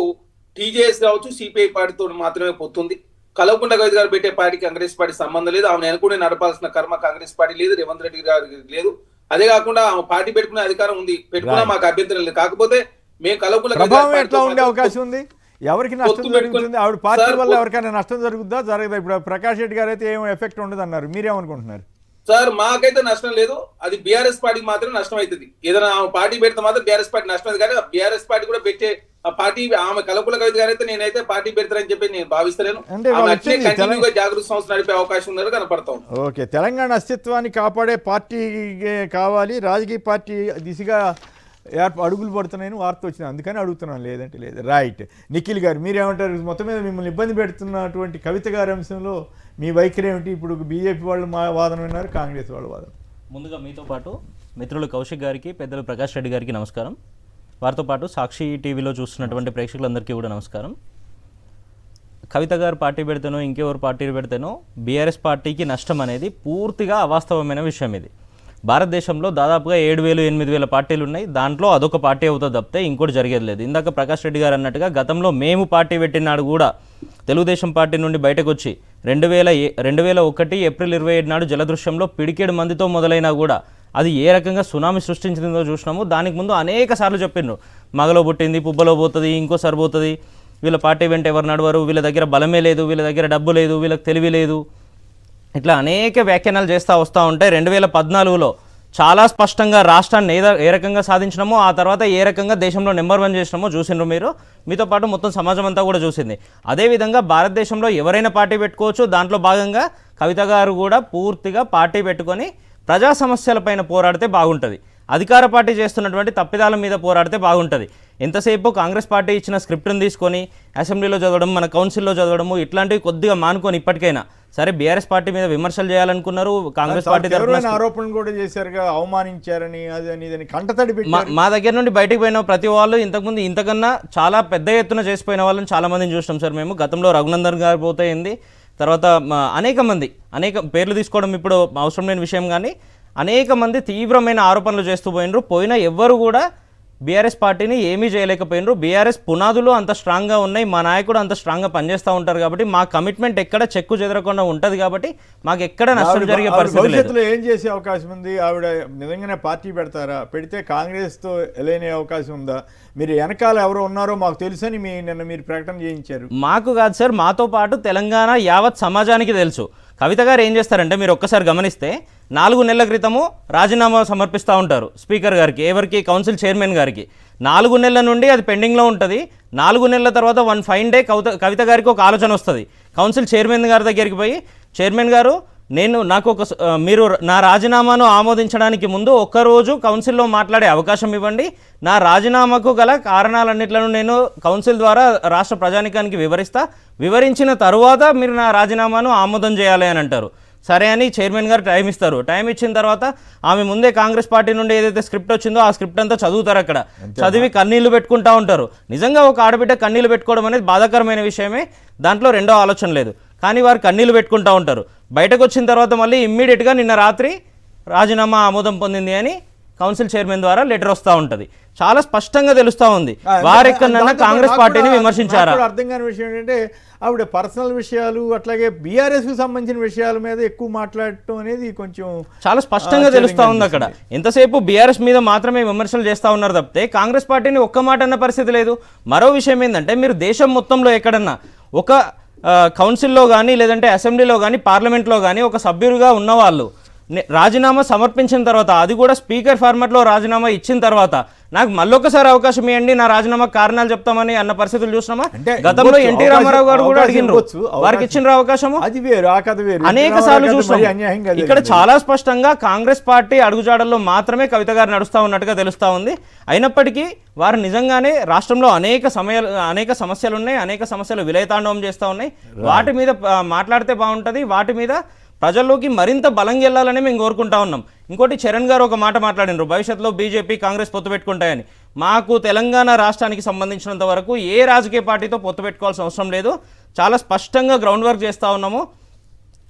టీజేఎస్ కావచ్చు సిపిఐ పార్టీతో మాత్రమే పొత్తుంది. కల్వకుంట్ల కవిత గారు పెట్టే పార్టీ కాంగ్రెస్ పార్టీ సంబంధం లేదు. ఆమె అనుకునే నడపాల్సిన కర్మ కాంగ్రెస్ పార్టీ లేదు, రేవంత్ రెడ్డి గారికి లేదు. అదే కాకుండా ఆమె పార్టీ పెట్టుకునే అధికారం ఉంది, పెట్టుకున్నా మాకు అభ్యంతరం లేదు. కాకపోతే మేము కల్వకుంట్ల ప్రభావం ఎట్లా ఉండే అవకాశం ఉంది? ఎవరికి నష్టం జరుగుతుంది? ఆవిడ పార్టీ వల్ల ఎవరికైనా నష్టం జరుగుతుందా జరగదా? ఇప్పుడు ప్రకాష్ రెడ్డి గారు అయితే ఏం ఎఫెక్ట్ ఉండదు అన్నారు, మీరేమనుకుంటున్నారు? సార్, మాకైతే నష్టం లేదు. అది బీఆర్ఎస్ పార్టీకి మాత్రం నష్టం అవుతుంది. ఏదైనా ఆమె పార్టీ పెడితే మాత్రం బీఆర్ఎస్ పార్టీ నష్టం అవుతుంది. కానీ బీఆర్ఎస్ పార్టీ కూడా పెట్టే ఆ పార్టీ ఆమె కల్వకుంట్ల కవిత గారు అయితే నేనైతే పార్టీ పెడతారని చెప్పి నేను భావిస్తలేను. కంటిన్యూగా జాగృతి సంస్థ నడిపే అవకాశం ఉన్నది కనపడతాం. ఓకే, తెలంగాణ అస్తిత్వాన్ని కాపాడే పార్టీ కావాలి, రాజకీయ పార్టీ దిశగా అడుగులు పడుతున్నాయని వార్త వచ్చింది, అందుకని అడుగుతున్నాను, లేదంటే లేదు. రైట్. నిఖిల్ గారు మీరేమంటారు? మొత్తం మీద మిమ్మల్ని ఇబ్బంది పెడుతున్నటువంటి కవిత గారి అంశంలో మీ వైఖరి ఏమిటి? ఇప్పుడు బీజేపీ వాళ్ళు మా వాదన విన్నారు, కాంగ్రెస్ వాళ్ళ వాదన. ముందుగా మీతో పాటు మిత్రులు కౌశిక్ గారికి, పెద్దలు ప్రకాష్ రెడ్డి గారికి నమస్కారం. వారితో పాటు సాక్షి టీవీలో చూస్తున్నటువంటి ప్రేక్షకులందరికీ కూడా నమస్కారం. కవిత గారు పార్టీ పెడితేనో ఇంకెవరు పార్టీ పెడితేనో బీఆర్ఎస్ పార్టీకి నష్టం అనేది పూర్తిగా అవాస్తవమైన విషయం. ఇది భారతదేశంలో దాదాపుగా 7,000-8,000 పార్టీలు ఉన్నాయి. దాంట్లో అదొక పార్టీ అవుతుంది తప్పితే ఇంకోటి జరిగేది లేదు. ఇందాక ప్రకాష్ రెడ్డి గారు అన్నట్టుగా గతంలో మేము పార్టీ పెట్టినాడు కూడా తెలుగుదేశం పార్టీ నుండి బయటకు వచ్చి 2001 ఏప్రిల్ 27 నాడు జలదృశ్యంలో పిడికేడు మందితో మొదలైనా కూడా అది ఏ రకంగా సునామీ సృష్టించిందో చూసినాము. దానికి ముందు అనేక సార్లు చెప్పిండ్రు, మగలో పుట్టింది పుబ్బలో పోతుంది, ఇంకోసారి పోతుంది, వీళ్ళ పార్టీ వెంట ఎవరు నడవరు, వీళ్ళ దగ్గర బలమే లేదు, వీళ్ళ దగ్గర డబ్బు లేదు, వీళ్ళకి తెలివి లేదు, ఇట్లా అనేక వ్యాఖ్యానాలు చేస్తూ వస్తూ ఉంటే 2014లో చాలా స్పష్టంగా రాష్ట్రాన్ని ఏ రకంగా సాధించినామో, ఆ తర్వాత ఏ రకంగా దేశంలో నెంబర్ 1 చేసినామో చూసిండ్రు మీరు. మీతో పాటు మొత్తం సమాజం అంతా కూడా చూసింది. అదేవిధంగా భారతదేశంలో ఎవరైనా పార్టీ పెట్టుకోవచ్చు. దాంట్లో భాగంగా కవిత గారు కూడా పూర్తిగా పార్టీ పెట్టుకొని ప్రజా సమస్యలపైన పోరాడితే బాగుంటుంది. అధికార పార్టీ చేస్తున్నటువంటి తప్పిదాల మీద పోరాడితే బాగుంటుంది. ఎంతసేపు కాంగ్రెస్ పార్టీ ఇచ్చిన స్క్రిప్ట్ని తీసుకొని అసెంబ్లీలో చదవడం, మన కౌన్సిల్లో చదవడము, ఇట్లాంటివి కొద్దిగా మానుకొని ఇప్పటికైనా సరే బీఆర్ఎస్ పార్టీ మీద విమర్శలు చేయాలనుకున్నారు. కాంగ్రెస్ పార్టీ ఆరోపణలు కూడా చేశారుగా, అవమానించారని, అదని కంటతడి మా దగ్గర నుండి బయటకు పోయిన ప్రతి వాళ్ళు ఇంతకుముందు ఇంతకన్నా చాలా పెద్ద ఎత్తున చేసిపోయిన వాళ్ళని చాలా మందిని చూసినాం సార్ మేము. గతంలో రఘునందన్ గారు పోతాయింది, తర్వాత అనేక పేర్లు తీసుకోవడం ఇప్పుడు అవసరం లేని విషయం, కానీ అనేక మంది తీవ్రమైన ఆరోపణలు చేస్తూ పోయినరు. పోయినా ఎవ్వరు కూడా బీఆర్ఎస్ పార్టీని ఏమీ చేయలేకపోయినరు. బీఆర్ఎస్ పునాదులు అంత స్ట్రాంగ్గా ఉన్నాయి, మా నాయకుడు అంత స్ట్రాంగ్గా పనిచేస్తూ ఉంటారు కాబట్టి మా కమిట్మెంట్ ఎక్కడ చెక్కు చెదరకుండా ఉంటుంది కాబట్టి మాకు ఎక్కడ నష్టం జరిగే పరిస్థితి లేదు. భవిష్యత్తులో ఏం చేసే అవకాశం ఉంది? ఆవిడ నిజంగానే పార్టీ పెడతారా? పెడితే కాంగ్రెస్తో ఎలైనే అవకాశం ఉందా? మీరు వెనకాల ఎవరు ఉన్నారో మాకు తెలుసని నిన్న మీరు ప్రకటన చేయించారు. మాకు కాదు సార్, మాతో పాటు తెలంగాణ యావత్ సమాజానికి తెలుసు. కవిత గారు ఏం చేస్తారంటే మీరు ఒక్కసారి గమనిస్తే 4 నెలల క్రితము రాజీనామా సమర్పిస్తూ ఉంటారు స్పీకర్ గారికి, ఎవరికి? కౌన్సిల్ చైర్మన్ గారికి. 4 నెలల నుండి అది పెండింగ్లో ఉంటుంది. 4 నెలల తర్వాత 1 ఫైన్ డే కవిత గారికి ఒక ఆలోచన వస్తుంది. కౌన్సిల్ చైర్మన్ గారి దగ్గరికి పోయి, చైర్మన్ గారు మీరు నా రాజీనామాను ఆమోదించడానికి ముందు ఒక్కరోజు కౌన్సిల్లో మాట్లాడే అవకాశం ఇవ్వండి, నా రాజీనామాకు గల కారణాలన్నిట్లను నేను కౌన్సిల్ ద్వారా రాష్ట్ర ప్రజానికానికి వివరించిన తరువాత మీరు నా రాజీనామాను ఆమోదం చేయాలి అని అంటారు. సరే అని చైర్మన్ గారు టైం ఇస్తారు. టైం ఇచ్చిన తర్వాత ఆమె ముందే కాంగ్రెస్ పార్టీ నుండి ఏదైతే స్క్రిప్ట్ వచ్చిందో ఆ స్క్రిప్ట్ అంతా చదువుతారు. అక్కడ చదివి కన్నీళ్లు పెట్టుకుంటూ ఉంటారు. నిజంగా ఒక ఆడబిడ్డ కన్నీళ్లు పెట్టుకోవడం అనేది బాధాకరమైన విషయమే, దాంట్లో రెండో ఆలోచన లేదు. కానీ వారు కన్నీళ్లు పెట్టుకుంటూ ఉంటారు. బయటకు వచ్చిన తర్వాత మళ్ళీ ఇమ్మీడియట్గా నిన్న రాత్రి రాజీనామా ఆమోదం పొందింది అని కౌన్సిల్ చైర్మన్ ద్వారా లెటర్ వస్తూ ఉంటుంది. చాలా స్పష్టంగా తెలుస్తూ ఉంది వారెక్కడన్నా కాంగ్రెస్ పార్టీని విమర్శించారా. అర్థం కాని విషయం ఏంటంటే ఆవిడ పర్సనల్ విషయాలు అట్లాగే బీఆర్ఎస్ కు సంబంధించిన విషయాల మీద ఎక్కువ మాట్లాడటం అనేది కొంచెం చాలా స్పష్టంగా తెలుస్తూ ఉంది. అక్కడ ఎంతసేపు బీఆర్ఎస్ మీద మాత్రమే విమర్శలు చేస్తూ ఉన్నారు తప్పితే కాంగ్రెస్ పార్టీని ఒక్క మాట అన్న పరిస్థితి లేదు. మరో విషయం ఏంటంటే మీరు దేశం మొత్తంలో ఎక్కడన్నా ఒక కౌన్సిల్లో కానీ లేదంటే అసెంబ్లీలో కానీ పార్లమెంట్లో కానీ ఒక సభ్యులుగా ఉన్నవాళ్ళు రాజీనామా సమర్పించిన తర్వాత, అది కూడా స్పీకర్ ఫార్మాట్లో రాజీనామా ఇచ్చిన తర్వాత నాకు మళ్ళొకసారి అవకాశం ఇవ్వండి, నా రాజీనామా కారణాలు చెప్తామని అన్న పరిస్థితులు చూసినామా? గతంలో ఎన్టీ రామారావు గారు కూడా అడిగినారు, వారికి ఇచ్చిన అవకాశము అనేక సార్లు చూసాం. ఇక్కడ చాలా స్పష్టంగా కాంగ్రెస్ పార్టీ అడుగుజాడల్లో మాత్రమే కవిత గారు నడుస్తూ ఉన్నట్టుగా తెలుస్తూ ఉంది. అయినప్పటికీ వారు నిజంగానే రాష్ట్రంలో అనేక సమస్యలు ఉన్నాయి, అనేక సమస్యలు విలయతాండవం చేస్తూ ఉన్నాయి. వాటి మీద మాట్లాడితే బాగుంటుంది, వాటి మీద ప్రజల్లోకి మరింత బలంగా వెళ్ళాలని మేము కోరుకుంటా ఉన్నాం. ఇంకోటి చరణ్ గారు ఒక మాట మాట్లాడినారు, భవిష్యత్తులో బీజేపీ కాంగ్రెస్ పొత్తు పెట్టుకుంటాయని. మాకు తెలంగాణ రాష్ట్రానికి సంబంధించినంత వరకు ఏ రాజకీయ పార్టీతో పొత్తు పెట్టుకోవాల్సిన అవసరం లేదు. చాలా స్పష్టంగా గ్రౌండ్ వర్క్ చేస్తూ ఉన్నాము.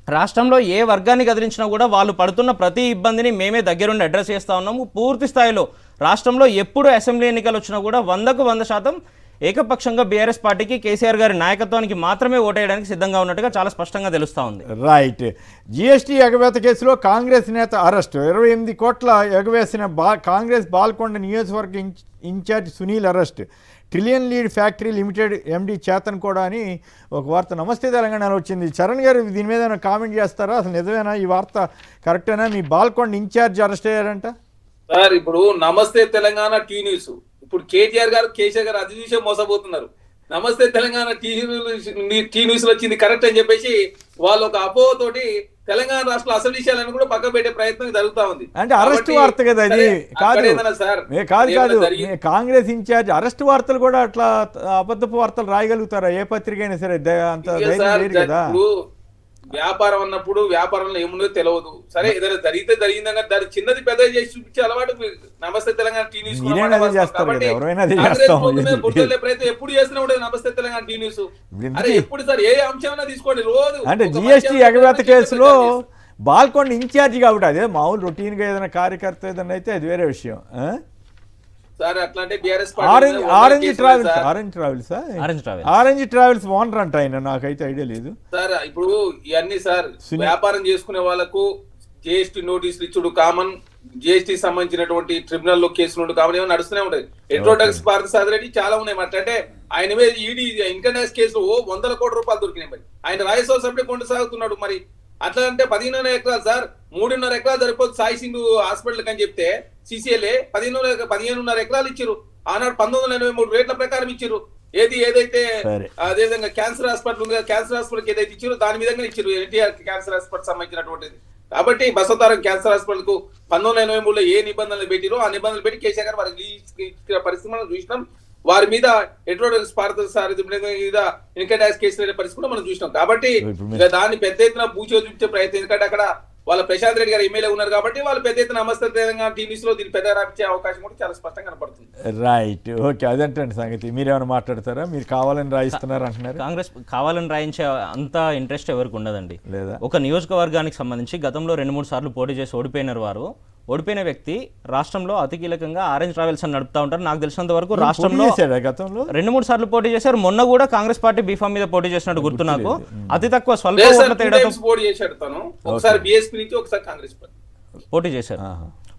రాష్ట్రంలో ఏ వర్గాన్ని కదిలించినా కూడా వాళ్ళు పడుతున్న ప్రతి ఇబ్బందిని మేమే దగ్గరుండి అడ్రస్ చేస్తూ ఉన్నాము. పూర్తి స్థాయిలో రాష్ట్రంలో ఎప్పుడు అసెంబ్లీ ఎన్నికలు వచ్చినా కూడా 100% ఏకపక్షంగా బీఆర్ఎస్ పార్టీకి కేసీఆర్ గారి నాయకత్వానికి మాత్రమే ఓటేయడానికి సిద్ధంగా ఉన్నట్టుగా చాలా స్పష్టంగా తెలుస్తూ ఉంది. రైట్. జీఎస్టీ ఎగవేత కేసులో కాంగ్రెస్ నేత అరెస్ట్. 28 కోట్ల ఎగవేసిన కాంగ్రెస్ బాల్కొండ నియోజకవర్గ incharge Sunil arrest. Trillion lead factory limited MD Chetan కూడా అని ఒక వార్త నమస్తే తెలంగాణలో వచ్చింది. చరణ్ గారు దీని మీద ఏమైనా కామెంట్ చేస్తారా? అసలు నిజమేనా ఈ వార్త, కరెక్టేనా? మీ బాల్కొండ ఇన్ఛార్జ్ అరెస్ట్ అయ్యారంట సార్. ఇప్పుడు నమస్తే తెలంగాణ టీ న్యూస్, ఇప్పుడు కేటీఆర్ గారు కేసీఆర్ గారు అది చూసే మోసపోతున్నారు. నమస్తే తెలంగాణ టీ న్యూస్ వచ్చింది కరెక్ట్ అని చెప్పేసి వాళ్ళు ఒక అపోహతోటి తెలంగాణ రాష్ట్ర అసెంబ్లీ విషయాలను కూడా పక్క పెట్టే ప్రయత్నం జరుగుతా ఉంది. అంటే అరెస్ట్ వార్త కదా అది. కాదు కాంగ్రెస్ ఇన్ఛార్జ్ అరెస్ట్ వార్తలు కూడా అట్లా అబద్ధపు వార్తలు రాయగలుగుతారా? ఏ పత్రిక అయినా సరే అంత ధైర్యం లేదు కదా. వ్యాపారం అన్నప్పుడు వ్యాపారంలో ఏముందో తెలియదు. సరే ఏదైనా జరిగిందన్న దాని చిన్నది పెద్ద చేసి చూపించే అలవాటు నమస్తే తెలంగాణ టీ న్యూస్ ప్రయత్నం ఎప్పుడు చేసినా ఉండేది. నమస్తే తెలంగాణ టీ న్యూస్ అరే ఎప్పుడు సార్ ఏ అంశమైనా తీసుకోండి రోజు. అంటే జీఎస్టీ ఎగవేత కేసులో బాల్కొండ ఇన్ఛార్జి కాబట్టి అదే మామూలు రొటీన్ గా ఏదైనా కార్యకర్త ఏదైనా అయితే అది వేరే విషయం. సార్ అట్లాంటి బీఆర్ఎస్ ఆరెంజ్ ట్రావెల్స్ ఓనర్ అంట ఆయన, నాకైతే ఐడియా లేదు సార్. ఇప్పుడు ఇవన్నీ సార్ వ్యాపారం చేసుకునే వాళ్ళకు జిఎస్టీ నోటీసులు ఇచ్చుడు కామన్, జిఎస్టీ సంబంధించినటువంటి ట్రిబ్యునల్ లో కేసులు కామన్ ఏమైనా నడుస్తూనే ఉంటాయి. ఇంట్రోడక్స్ పార్థసారథి రెడ్డి చాలా ఉన్నాయి అంటే ఆయన మీద ఈడీ ఇన్కమ్ ట్యాక్స్ కేసులు 100 కోట్ల రూపాయలు దొరికినాయి. మరి ఆయన రాజ్యసభ సభ్యుడు కొనసాగుతున్నాడు. మరి అట్లా అంటే 15.5 ఎకరాలు సార్, 3.5 ఎకరాలు సరిపోదు సాయి సింగ్ హాస్పిటల్ అని చెప్తే సిసిఎల్ఏ 15.5 ఎకరాలు ఇచ్చారు. ఆనాడు 1983 రేట్ల ప్రకారం ఇచ్చారు. ఏదైతే అదేవిధంగా క్యాన్సర్ హాస్పిటల్ ఉంది, క్యాన్సర్ హాస్పిటల్ ఏదైతే ఇచ్చారో దాని విధంగా ఇచ్చారు. ఎన్టీఆర్ క్యాన్సర్ హాస్పిటల్ సంబంధించినటువంటిది కాబట్టి బసవతారం క్యాన్సర్ హాస్పిటల్ కు 1983లో ఏ నిబంధనలు పెట్టిరో ఆ నిబంధనలు పెట్టి కేసీఆర్ గారు వారికి పరిస్థితి మనం చూసినాం. వారి మీద ఇంట్రోడక్స్ పార్థసారథి మీద ఇన్కమ్ ట్యాక్స్ కేసులు పరిస్థితి మనం చూసినాం. కాబట్టి దాన్ని పెద్ద ఎత్తున బూచో చూపించే ప్రయత్నం, ఎందుకంటే అక్కడ వాళ్ళ ప్రశాంత్ రెడ్డి గారు ఎమ్మెల్యే ఉన్నారు కాబట్టి వాళ్ళు పెద్ద ఎత్తున నమస్తే తెలంగాణ టీవీస్ లో దీన్ని పెద్ద రాపించే అవకాశం కూడా చాలా స్పష్టంగా కనపడుతుంది. రైట్, ఓకే, అదేంటండి సంగతి. మీరేమైనా మాట్లాడతారా? మీరు కావాలని రాయిస్తున్నారు అంటున్నారు. కాంగ్రెస్ కావాలని రాయించే అంత ఇంట్రెస్ట్ ఎవరికి ఉండదండి. లేదా ఒక నియోజకవర్గానికి సంబంధించి గతంలో 2-3 సార్లు పోటీ చేసి ఓడిపోయినారు. వారు ఓడిపోయిన వ్యక్తి రాష్ట్రంలో అతి కీలకంగా ఆరెంజ్ ట్రావెల్స్ అని నడుపుతా ఉంటారు. నాకు తెలిసినంత వరకు రాష్ట్రంలో గతంలో 2-3 సార్లు పోటీ చేశారు. మొన్న కూడా కాంగ్రెస్ పార్టీ బీఫామ్ మీద పోటీ చేసినట్టు గుర్తు నాకు. అతి తక్కువ స్వల్ప ఓట్ల తేడాతో పోటీ చేశారు.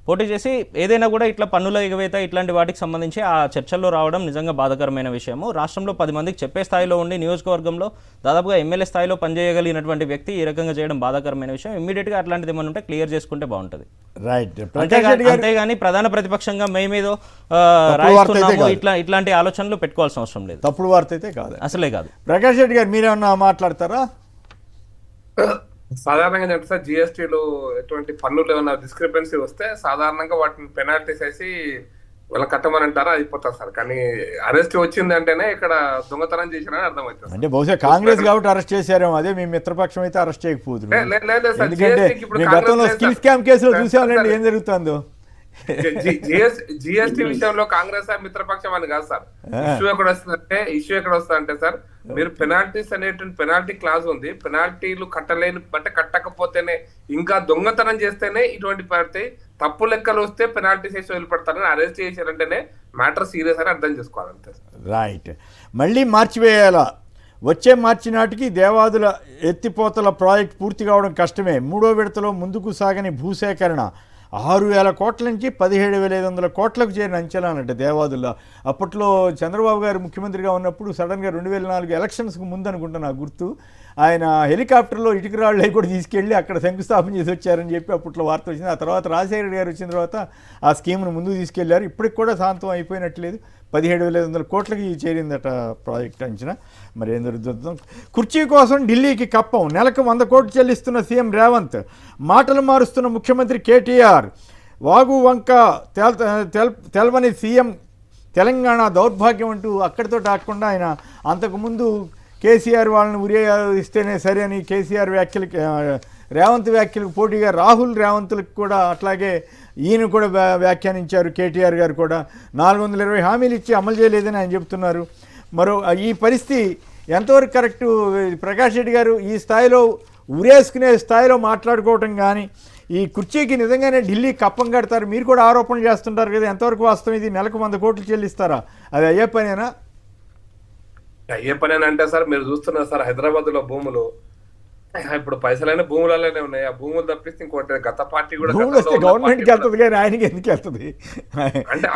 పోటీ చేసి ఏదైనా కూడా ఇట్లా పన్నుల ఎగవేత ఇట్లాంటి వాటికి సంబంధించి ఆ చర్చల్లో రావడం నిజంగా బాధాకరమైన విషయము. రాష్ట్రంలో 10 మందికి చెప్పే స్థాయిలో ఉండి నియోజకవర్గంలో దాదాపుగా ఎమ్మెల్యే స్థాయిలో పనిచేయగలిగినటువంటి వ్యక్తి ఈ రకంగా చేయడం బాధాకరమైన విషయం. ఇమ్మీడియట్గా అట్లాంటిది ఏమైనా ఉంటే క్లియర్ చేసుకుంటే బాగుంటుంది. రైట్, అంతేగాని ప్రధాన ప్రతిపక్షంగా మేమేదో రాయిస్తున్నాము ఇట్లాంటి ఆలోచనలు పెట్టుకోవాల్సిన అవసరం లేదు. తప్పుడు వార్త అయితే కాదు, అసలే కాదు. ప్రకాష్ రెడ్డి గారు మీరేమన్నా మాట్లాడతారా? సాధారణంగా చెప్తే సార్ జిఎస్టీలో ఎటువంటి పన్నులు ఏమైనా డిస్క్రిపెన్సీ వస్తే సాధారణంగా వాటిని పెనాల్టీస్ వేసి వాళ్ళ కట్టమని అంటారా అయిపోతారు సార్. కానీ అరెస్ట్ వచ్చింది అంటేనే ఇక్కడ దొంగతనం చేసినా అర్థమవుతుంది. అంటే బహుశా కాంగ్రెస్ కాబట్టి అరెస్ట్ చేశారేమో, అదే మీ మిత్రపక్షం అయితే అరెస్ట్ చేయకపోతుంది. ఎందుకంటే మీ గతంలో స్కిల్ స్కామ్ కేసులో చూసామండి ఏం జరుగుతుందో. జిఎస్టీ విషయంలో కాంగ్రెస్ మిత్రపక్షం అని కాదు సార్. ఇష్యూ ఎక్కడ వస్తుందంటే సార్, మీరు పెనాల్టీస్ అనేటువంటి పెనాల్టీ క్లాజ్ ఉంది. పెనాల్టీలు కట్టలేని అంటే కట్టకపోతేనే ఇంకా దొంగతనం చేస్తేనే ఇటువంటి పడతాయి. తప్పు లెక్కలు వస్తే పెనాల్టీస్ వేసి వదిలిపెడతారని అరెస్ట్ చేశారంటేనే మ్యాటర్ సీరియస్ అని అర్థం చేసుకోవాలంటే. రైట్, మళ్ళీ మార్చివేయాలా? వచ్చే మార్చి నాటికి దేవాదుల ఎత్తిపోతల ప్రాజెక్ట్ పూర్తి కావడం కష్టమే. 3వ విడతలో ముందుకు సాగని భూసేకరణ 6,000 కోట్ల నుంచి 17,500 కోట్లకు చేరిన అంచనా అన్నట్టు దేవాదుల్లో. అప్పట్లో చంద్రబాబు గారు ముఖ్యమంత్రిగా ఉన్నప్పుడు సడన్గా 2004 ఎలక్షన్స్కి ముందు అనుకుంటా నాకు గుర్తు, ఆయన హెలికాప్టర్లో ఇటుకరాళ్ళు అవి కూడా తీసుకెళ్ళి అక్కడ శంకుస్థాపన చేసి వచ్చారని చెప్పి అప్పట్లో వార్త వచ్చింది. ఆ తర్వాత రాజశేఖర గారు వచ్చిన తర్వాత ఆ స్కీమ్ను ముందుకు తీసుకెళ్లారు. ఇప్పటికి కూడా శాంతం అయిపోయినట్లేదు. 17,500 కోట్లకి చేరిందట ప్రాజెక్ట్ అంచనా. మరి ఏం జరుగుతుందో. కుర్చీ కోసం ఢిల్లీకి కప్పం, నెలకు 100 కోట్లు చెల్లిస్తున్న సీఎం రేవంత్, మాటలు మారుస్తున్న ముఖ్యమంత్రి కేటీఆర్, వాగు వంక తెల్వని సీఎం, తెలంగాణ దౌర్భాగ్యం అంటూ అక్కడితో కాకుండా ఆయన అంతకుముందు కేసీఆర్ వాళ్ళని ఇస్తేనే సరే అని కేసీఆర్ వ్యాఖ్యలకి రేవంత్ వ్యాఖ్యలకు పోటీగా రాహుల్ రేవంత్లకు కూడా అట్లాగే ఈయన కూడా వ్యాఖ్యానించారు. కేటీఆర్ గారు కూడా 420 హామీలు ఇచ్చి అమలు చేయలేదని ఆయన చెప్తున్నారు. మరో ఈ పరిస్థితి ఎంతవరకు కరెక్టు? ప్రకాష్ రెడ్డి గారు, ఈ స్థాయిలో ఉరేసుకునే స్థాయిలో మాట్లాడుకోవటం కానీ, ఈ కుర్చీకి నిజంగానే ఢిల్లీ కప్పం కడతారు, మీరు కూడా ఆరోపణలు చేస్తుంటారు కదా, ఎంతవరకు వాస్తవం ఇది? నెలకు 100 కోట్లు చెల్లిస్తారా? అది అయ్యే పనేనా? అయ్యే పని అని అంటే సార్ మీరు చూస్తున్నారు సార్, హైదరాబాద్ లో భూములు ఇప్పుడు పైసలైన భూములలోనే ఉన్నాయి. ఆ భూములు తప్పిస్తే ఇంకోటి గత పార్టీ కూడా భూములు వస్తే గవర్నమెంట్కి వెళ్తుంది కానీ ఆయనకి ఎందుకు వెళ్తుంది? అంటే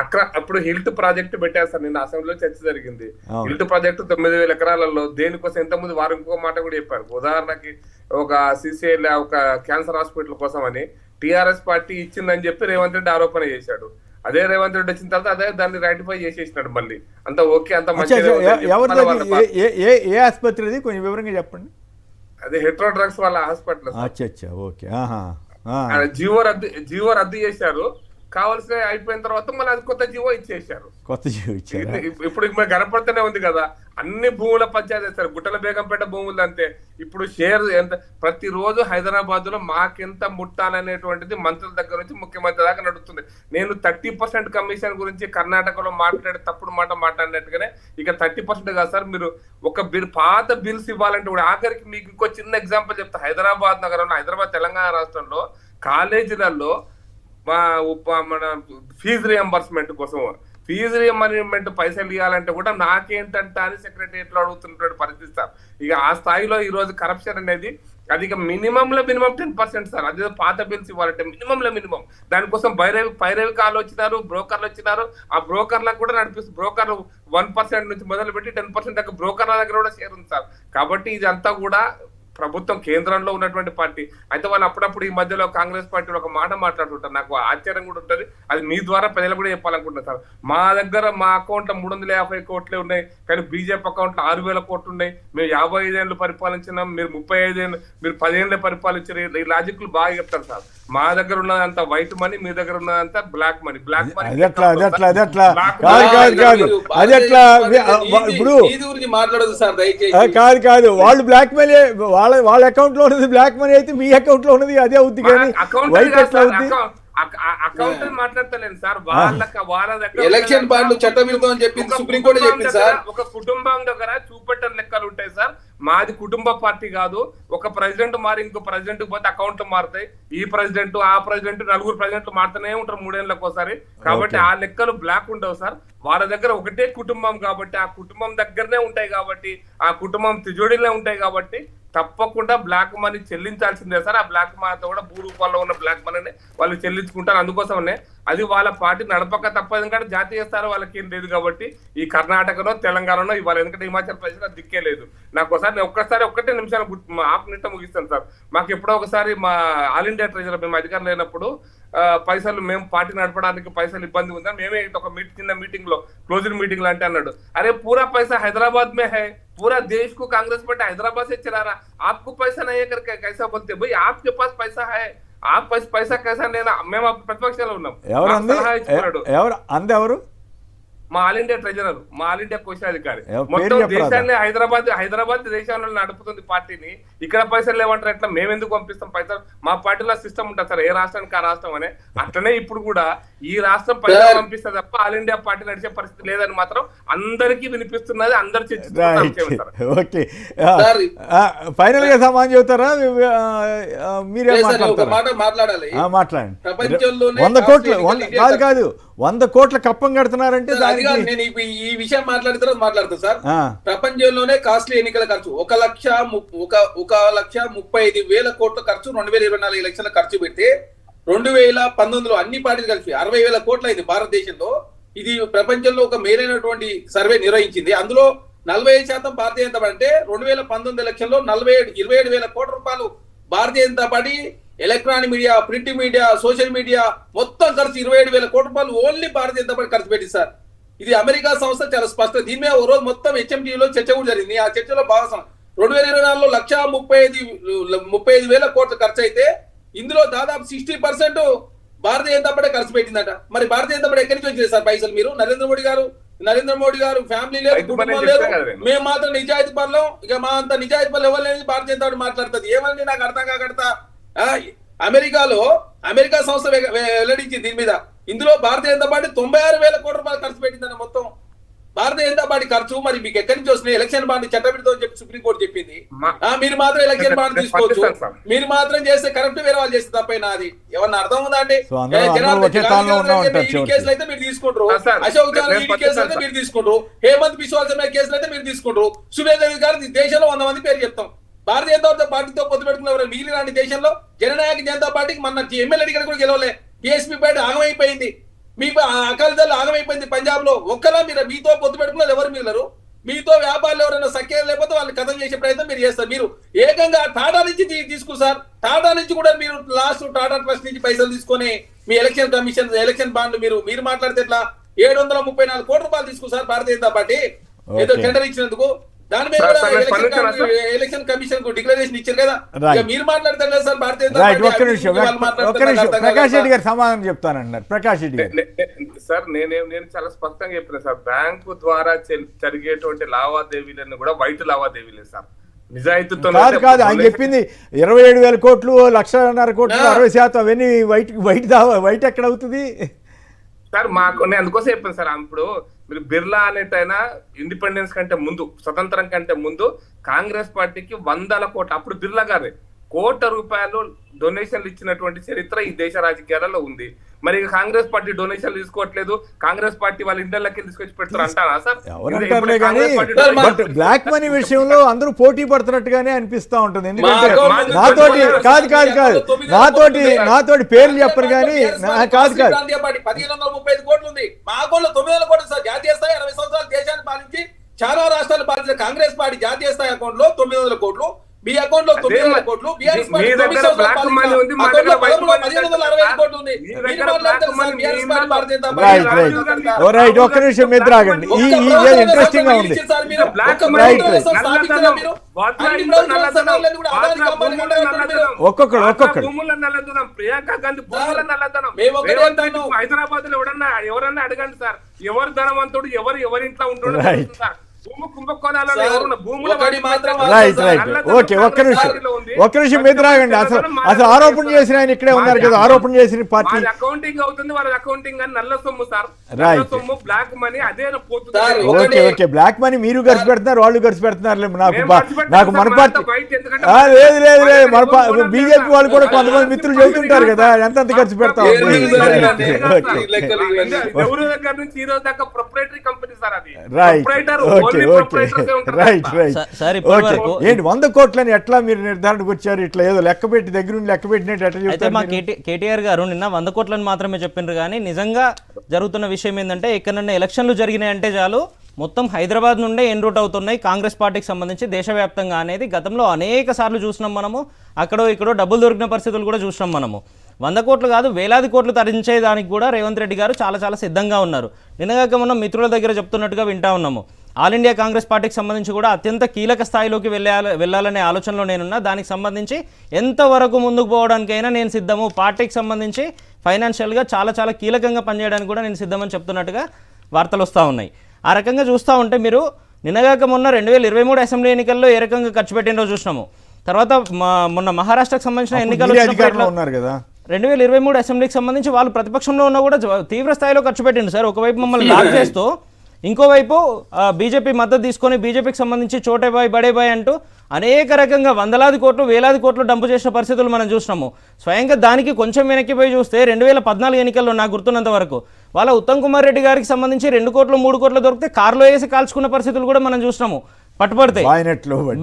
అక్కడ అప్పుడు హిల్ట్ ప్రాజెక్ట్ పెట్టారు సార్, నిన్న అసెంబ్లీలో చర్చ జరిగింది. హిల్ట్ ప్రాజెక్టు 9,000 ఎకరాలలో దేనికోసం ఎంతమంది వారు ఇంకో మాట కూడా చెప్పారు. ఉదాహరణకి ఒక సిసిఎల్ ఒక క్యాన్సర్ హాస్పిటల్ కోసం అని టిఆర్ఎస్ పార్టీ ఇచ్చిందని చెప్పి రేవంత్ రెడ్డి ఆరోపణ చేశాడు. అదే రేవంత్ రెడ్డి వచ్చిన తర్వాత అదే దాన్ని రైటిఫై చేసేసినాడు మళ్ళీ. అంత ఓకే, అంత మంచి. ఏ ఆసుపత్రి కొంచెం వివరంగా చెప్పండి. అదే హెట్రో డ్రగ్స్ వాళ్ళ హాస్పిటల్. ఓకే. జీవో రద్దు చేశారు, కావాల్సిన అయిపోయిన తర్వాత మళ్ళీ అది కొత్త జీవో ఇచ్చేసారు. ఇప్పుడు కనపడుతూనే ఉంది కదా, అన్ని భూముల పంచాయతీ చేస్తారు. గుట్టల బేగంపేట భూములు అంతే. ఇప్పుడు షేర్ ఎంత ప్రతిరోజు హైదరాబాద్ లో మాకెంత ముట్టాలనేటువంటిది మంత్రుల దగ్గర నుంచి ముఖ్యమంత్రి దాకా నడుస్తుంది. నేను 30% కమిషన్ గురించి కర్ణాటకలో మాట్లాడే తప్పుడు మాట మాట్లాడినట్టుగానే ఇక 30% కాదు సార్. మీరు ఒక పాత బిల్స్ ఇవ్వాలంటే కూడా ఆఖరికి మీకు ఇంకో చిన్న ఎగ్జాంపుల్ చెప్తా. హైదరాబాద్ నగరంలో, హైదరాబాద్ తెలంగాణ రాష్ట్రంలో కాలేజీలలో మన ఫీజు రియంబర్స్మెంట్ కోసం ఫీజు రియంబర్స్మెంట్ పైసలు ఇవ్వాలంటే కూడా నాకేంటంటే అని సెక్రటరియట్ లో అడుగుతున్నటువంటి పరిస్థితి సార్. ఇక ఆ స్థాయిలో ఈ రోజు కరప్షన్ అనేది అది ఇక మినిమం 10% సార్. అదే పాత బిల్స్ ఇవ్వాలంటే మినిమం దానికోసం పైరవికాలు వచ్చినారు, బ్రోకర్లు వచ్చినారు. ఆ బ్రోకర్లకు కూడా నడిపిస్తుంది. బ్రోకర్లు 1% నుంచి మొదలుపెట్టి 10% దాకా బ్రోకర్ల దగ్గర కూడా షేర్ ఉంది సార్. కాబట్టి ఇదంతా కూడా ప్రభుత్వం కేంద్రంలో ఉన్నటువంటి పార్టీ. అయితే వాళ్ళు అప్పుడప్పుడు ఈ మధ్యలో కాంగ్రెస్ పార్టీలో ఒక మాట మాట్లాడుతుంటారు, నాకు ఆశ్చర్యం కూడా ఉంటుంది. అది మీ ద్వారా ప్రజలు కూడా చెప్పాలనుకుంటున్నారు సార్. మా దగ్గర మా అకౌంట్లో 350 కోట్లే ఉన్నాయి, కానీ బీజేపీ అకౌంట్లో 6,000 కోట్లు ఉన్నాయి. మేము 55 ఏళ్ళు పరిపాలించినాం, మీరు 35 ఏళ్ళు, మీరు 10 ఏళ్ళే పరిపాలించారు. ఈ లాజిక్లు బాగా చెప్తారు సార్. మా దగ్గర ఉన్నదంతా వైట్ మనీ, మీ దగ్గర ఉన్నదంతా బ్లాక్ మనీ. బ్లాక్ మనీ మాట్లాడదు సార్ దయచేసి. కాదు వాళ్ళు బ్లాక్ మనీ, వాళ్ళ అకౌంట్ లో ఉన్నది బ్లాక్ మనీ అయితే మీ అకౌంట్ లో ఉన్నది అదే అవుద్ది కానీ వైట్ ఎట్లా అవుద్ది? అకౌంట్ మాట్లాడతలేను సార్. వాళ్ళ దగ్గర ఎలక్షన్ బాండ్లు చట్టవిరుద్ధం అని చెప్పి సుప్రీంకోర్టు చెప్పింది సార్. ఒక కుటుంబం దగ్గర చూపెట్టని లెక్కలు ఉంటాయి సార్. మాది కుటుంబ పార్టీ కాదు. ఒక ప్రెసిడెంట్ మారి ఇంకో ప్రెసిడెంట్ పోతే అకౌంట్లు మారుతాయి. ఈ ప్రెసిడెంట్ ఆ ప్రెసిడెంట్ 4 ప్రెసిడెంట్లు మారుతూనే ఉంటారు 3 ఏళ్ళకి ఒకసారి. కాబట్టి ఆ లెక్కలు బ్లాక్ ఉండవు సార్. వాళ్ళ దగ్గర ఒకటే కుటుంబం కాబట్టి ఆ కుటుంబం దగ్గరనే ఉంటాయి కాబట్టి ఆ కుటుంబం తిజోడిలో ఉంటాయి కాబట్టి తప్పకుండా బ్లాక్ మనీ చెల్లించాల్సిందే సార్. ఆ బ్లాక్ మనీతో కూడా భూ రూపంలో ఉన్న బ్లాక్ మనీని వాళ్ళు చెల్లించుకుంటారు. అందుకోసమే అది వాళ్ళ పార్టీ నడపక తప్పదు. ఎందుకంటే జాతీయ స్థాయి వాళ్ళకి ఏం లేదు కాబట్టి ఈ కర్ణాటకలో తెలంగాణలో ఇవ్వాలి. ఎందుకంటే హిమాచల్ ప్రదేశ్లో దిక్కే లేదు. నాకు ఒక్కసారి 1 నిమిషాలు హాఫ్ మినిట్ ముగిస్తాను సార్. మాకు ఎప్పుడో ఒకసారి మా ఆల్ ఇండియా ట్రెజరర్ మేము అధికారం లేనప్పుడు పైసలు మేము పార్టీ నడపడానికి పైసలు ఇబ్బంది ఉందని మేమే ఒక చిన్న మీటింగ్ లో క్లోజింగ్ మీటింగ్ లో అంటే అన్నాడు, అరే పూరా పైసా హైదరాబాద్ మే హై, पूरा देश को कांग्रेस पार्टी हैदराबाद से चला रहा, आपको पैसा नहीं है करके कैसा बोलते? भाई आपके पास पैसा है, आप पैसा कैसा लेना? మేము ప్రతిపక్షంలో ఉన్నాం. ఎవరు? మా ఆల్ ఇండియా ట్రెజరర్, మా ఆల్ ఇండియా కోశాధికారి. మొత్తం దేశాన్ని హైదరాబాద్ దేశంలో నడుపుతుంది పార్టీని. ఇక్కడ పైసలు లేవంటారు ఎట్లా? మేము ఎందుకు పంపిస్తాం పైసలు? మా పార్టీలో సిస్టమ్ ఉంటుంది సార్, ఏ రాష్ట్రానికి ఆ రాష్ట్రం అనే. అట్లనే ఇప్పుడు కూడా ఈ రాష్ట్రం పైసలు పంపిస్తే తప్ప ఆల్ ఇండియా పార్టీ నడిచే పరిస్థితి లేదని మాత్రం అందరికీ వినిపిస్తున్నది. అందరు ఫైనల్ గా సమాధానం చెబుతారా? మీరే మాట్లాడాలి. మాట్లాడండి. 100 కోట్లు కాదు 100 కోట్ల కప్పం కడుతున్నారంటే నేను ఈ విషయం మాట్లాడతాను సార్. ప్రపంచంలోనే కాస్ట్లీ ఎన్నికల ఖర్చు 1,35,000 కోట్ల ఖర్చు 2024 ఎలక్షన్ల ఖర్చు పెడితే 2019లో అన్ని పార్టీలు కలిపి 60,000 కోట్లు అయింది భారతదేశంలో. ఇది ప్రపంచంలో ఒక మేలైనటువంటి సర్వే నిర్వహించింది. అందులో 45% భారతీయ జనతా పార్టీ అంటే 2019 ఎలక్షన్లో 27,000 కోట్ల రూపాయలు Bharatiya Janata Party electronic media, print media, social media మొత్తం ఖర్చు 27,000 కోట్ల రూపాయలు ఓన్లీ భారతీయ జనతా పార్టీ ఖర్చు పెట్టింది సార్. ఇది అమెరికా సంస్థ చాలా స్పష్టం. దీని మీద ఓ రోజు మొత్తం హెచ్ఎంటీలో చర్చ కూడా జరిగింది. ఆ చర్చలో భాగస్వామి 2024లో 1,35,000 కోట్ల ఖర్చు అయితే ఇందులో దాదాపు 60% భారతీయ జనతా పార్టీ ఖర్చు పెట్టిందట. మరి భారతీయ జనతా పార్టీ ఎక్కడి నుంచి వచ్చింది సార్ పైసలు? మీరు నరేంద్ర మోడీ గారు ఫ్యామిలీ లేదు, కుటుంబం లేదు, మేము మాత్రం నిజాయితీ పనులం, ఇక మా అంత నిజాయితీ పనులు ఎవరు భారతీయ జనతా పార్టీ మాట్లాడుతుంది. ఏమని నాకు అర్థం కాకడతా. అమెరికా సంస్థ వెల్లడించింది దీని మీద. ఇందులో భారతీయ జనతా పార్టీ 96,000 కోట్ల రూపాయలు ఖర్చు పెట్టిందన్న మొత్తం. భారతీయ జనతా పార్టీ ఖర్చు మరి మీకు ఎక్కడి నుంచి వస్తున్నాయి? ఎలక్షన్ బాండ్ చట్టవిరుద్ధం అని చెప్పి సుప్రీంకోర్టు చెప్పింది. మీరు మాత్రం ఎలక్షన్ బాండ్ తీసుకోవచ్చు, మీరు మాత్రం చేస్తే కరెక్ట్, వేరే వాళ్ళు చేస్తే తప్పైనా అది ఏమన్నా అర్థం ఉందా అండి? కేసులు అయితే మీరు తీసుకుంటారు, అశోక్ జాలీ కేసులు అయితే మీరు తీసుకుంటారు, హేమంత్ బిశ్వా శర్మ కేసులు అయితే మీరు తీసుకుంటారు, సురేంద్ర గారు దేశంలో 100 మంది పేరు చెప్తాం. భారతీయ జనతా పార్టీతో పొత్తు పెట్టుకున్న మిగిలిన దేశంలో జననాయక జనతా పార్టీకి మన ఎమ్మెల్యే టికెట్ కూడా గెలవలే. టీఎస్పీ పార్టీ ఆగమైపోయింది, మీ అకాలీదళ్ ఆగమైపోయింది పంజాబ్ లో. ఒక్కలా మీరు మీతో పొత్తు పెట్టుకున్నారు, ఎవరు మిగిలరు. మీతో వ్యాపారులు ఎవరైనా సఖ్యం లేకపోతే వాళ్ళని కథం చేసే ప్రయత్నం మీరు చేస్తారు. మీరు ఏకంగా టాటా నుంచి తీసుకున్నారు సార్, టాటా నుంచి కూడా మీరు లాస్ట్ టాటా ట్రస్ట్ నుంచి పైసలు తీసుకొని మీ ఎలక్షన్ కమిషన్ ఎలక్షన్ బాండ్ మీరు మాట్లాడితే ఎట్లా 734 కోట్ల రూపాయలు తీసుకున్నారు భారతీయ జనతా పార్టీ ఏదో టెండర్ ఇచ్చినందుకు. దాని మీద ఎలక్షన్ కమిషన్ కు డిక్లరేషన్ ఇచ్చారు కదా, మీరు మాట్లాడతారు కదా సార్ భారతీయ ప్రకాష్ రెడ్డి గారు సమాధానం చెప్తానన్నారు. ప్రకాష్ రెడ్డి గారు సార్ నేను చాలా స్పష్టంగా చెప్పిన సార్, బ్యాంకు ద్వారా జరిగేటువంటి లావాదేవీలను కూడా వైట్ లావాదేవీలే సార్, నిజాయితీతో కాదు. ఆయన చెప్పింది 27,000 కోట్లు, 1,50,000 కోట్లు, 60% అవన్నీ వైట్ ఎక్కడ అవుతుంది సార్? నేను అందుకోసం చెప్పాను సార్, ఇప్పుడు మీరు బిర్లా అనేటైనా ఇండిపెండెన్స్ కంటే ముందు, స్వతంత్రం కంటే ముందు కాంగ్రెస్ పార్టీకి 100 కోట్లు, అప్పుడు బిర్లా గారే ₹1,00,00,000 డొనేషన్లు ఇచ్చినటువంటి చరిత్ర ఈ దేశ రాజకీయాలలో ఉంది. మరి కాంగ్రెస్ పార్టీ డొనేషన్లు తీసుకోవట్లేదు, కాంగ్రెస్ పార్టీ వాళ్ళ ఇండియాలకి తీసుకొచ్చి పెడతారు అంటారా సార్? ఎవరంటారులే కానీ బట్ బ్లాక్ మనీ విషయంలో అందరూ పోటీ పడుతున్నట్టుగానే అనిపిస్తా ఉంటుంది. ఎందుకంటే నాతోటి పేర్లు చెప్పరు కానీ కాదు 1,535 కోట్లు ఉంది, మా అకౌంట్ లో 900 కోట్లు సార్. జాతీయ స్థాయి 60 సంవత్సరాలు దేశాన్ని పాలించి చాలా రాష్ట్రాలు పాలించిన కాంగ్రెస్ పార్టీ జాతీయ స్థాయి అకౌంట్ లో 900 కోట్లు, మీ అకౌంట్ లో 900 కోట్లు, బీఆర్ఎస్ పార్టీ 1,565 కోట్లు ఉంది. ఒక్క నిమిషం మీద రాగండి, ఇంట్రెస్టింగ్ గా ఉంది. ఒక్కొక్కడు ప్రియాంక గాంధీ భూముల నల్లధనం హైదరాబాద్ లో ఎవరన్నా అడగండి సార్, ఎవరు ధనవంతుడు, ఎవరింట్లో ఉంటున్నారు సార్. ఒక్క నిమిషం మీద రాగండి. అసలు ఆరోపణ చేసిన ఆయన ఇక్కడే ఉన్నారు కదా, ఆరోపణ చేసిన పార్టీ అకౌంటింగ్ అవుతుంది, వాళ్ళ అకౌంటింగ్ అని నల్ల సొమ్ము సార్, సొమ్ము బ్లాక్ మనీ అదే పోతుంది. ఓకే బ్లాక్ మనీ మీరు ఖర్చు పెడుతున్నారు, వాళ్ళు ఖర్చు పెడుతున్నారు. నాకు మన పార్టీ లేదు మన బీజేపీ వాళ్ళు కూడా కొంతమంది మిత్రులు చెబుతుంటారు కదా ఎంత ఖర్చు పెడతా ఏంటి 100 కోట్లని ఎట్లా మీరు నిర్ధారణకు వచ్చారు? ఇట్లా ఏదో లెక్క పెట్టి దగ్గర నుండి లెక్క పెట్టినట్టు ఎట్లా అయితే మా కేటీఆర్ గారు నిన్న 100 కోట్లని మాత్రమే చెప్పిండ్రు కానీ నిజంగా జరుగుతున్న విషయం ఏంటంటే ఎక్కడన్నా ఎలక్షన్లు జరిగినాయంటే చాలు మొత్తం హైదరాబాద్ నుండే ఎన్రూట్ అవుతున్నాయి కాంగ్రెస్ పార్టీకి సంబంధించి దేశవ్యాప్తంగా అనేది గతంలో అనేక సార్లు చూసినాం మనము. అక్కడో ఇక్కడో డబ్బులు దొరికిన పరిస్థితులు కూడా చూసినాం మనము. 100 కోట్లు కాదు వేలాది కోట్లు తరించేదానికి కూడా రేవంత్ రెడ్డి గారు చాలా సిద్ధంగా ఉన్నారు. నిన్నగాక మనం మిత్రుల దగ్గర చెప్తున్నట్టుగా వింటా ఉన్నాము. ఆల్ ఇండియా కాంగ్రెస్ పార్టీకి సంబంధించి కూడా అత్యంత కీలక స్థాయిలోకి వెళ్ళాలనే ఆలోచనలో నేనున్నా. దానికి సంబంధించి ఎంతవరకు ముందుకు పోవడానికైనా నేను సిద్ధము, పార్టీకి సంబంధించి ఫైనాన్షియల్గా చాలా కీలకంగా పనిచేయడానికి కూడా నేను సిద్ధమని చెప్తున్నట్టుగా వార్తలు వస్తూ ఉన్నాయి. ఆ రకంగా చూస్తూ ఉంటే మీరు నిన్నగాక మొన్న 2023 అసెంబ్లీ ఎన్నికల్లో ఏ రకంగా ఖర్చు పెట్టినో చూసినాము. తర్వాత మొన్న మహారాష్ట్రకు సంబంధించిన ఎన్నికలు 2023 అసెంబ్లీకి సంబంధించి వాళ్ళు ప్రతిపక్షంలో ఉన్నా కూడా తీవ్ర స్థాయిలో ఖర్చు పెట్టిండు సార్. ఒకవైపు మమ్మల్ని లాక్ చేస్తూ ఇంకోవైపు బీజేపీ మద్దతు తీసుకొని బీజేపీకి సంబంధించి చోటే బాయ్ బడే బాయ్ అంటూ అనేక రకంగా వందలాది కోట్లు వేలాది కోట్లు డంపు చేసిన పరిస్థితులు మనం చూసినాము. స్వయంగా దానికి కొంచెం వెనక్కిపోయి చూస్తే 2014 ఎన్నికల్లో నాకు గుర్తున్నంత వరకు వాళ్ళ ఉత్తమ్ కుమార్ రెడ్డి గారికి సంబంధించి 2 కోట్లు 3 కోట్లు దొరికితే కారులో వేసి కాల్చుకున్న పరిస్థితులు కూడా మనం చూసినాము. పట్టుబడితే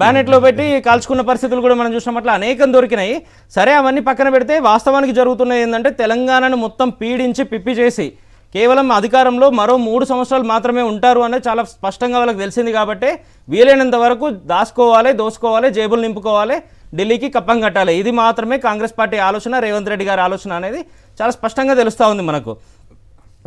బ్యానెట్లో పెట్టి కాల్చుకున్న పరిస్థితులు కూడా మనం చూసినాం. అట్లా అనేకం దొరికినాయి. సరే అవన్నీ పక్కన పెడితే వాస్తవానికి జరుగుతున్నది ఏంటంటే తెలంగాణను మొత్తం పీడించి పిప్పి చేసి కేవలం అధికారంలో మరో 3 సంవత్సరాలు మాత్రమే ఉంటారు అనేది చాలా స్పష్టంగా వాళ్ళకి తెలిసింది. కాబట్టి వీలైనంత వరకు దాచుకోవాలి, దోసుకోవాలి, జేబులు నింపుకోవాలి, ఢిల్లీకి కప్పం కట్టాలి. ఇది మాత్రమే కాంగ్రెస్ పార్టీ ఆలోచన, రేవంత్ రెడ్డి గారి ఆలోచన అనేది చాలా స్పష్టంగా తెలుస్తూ ఉంది మనకు.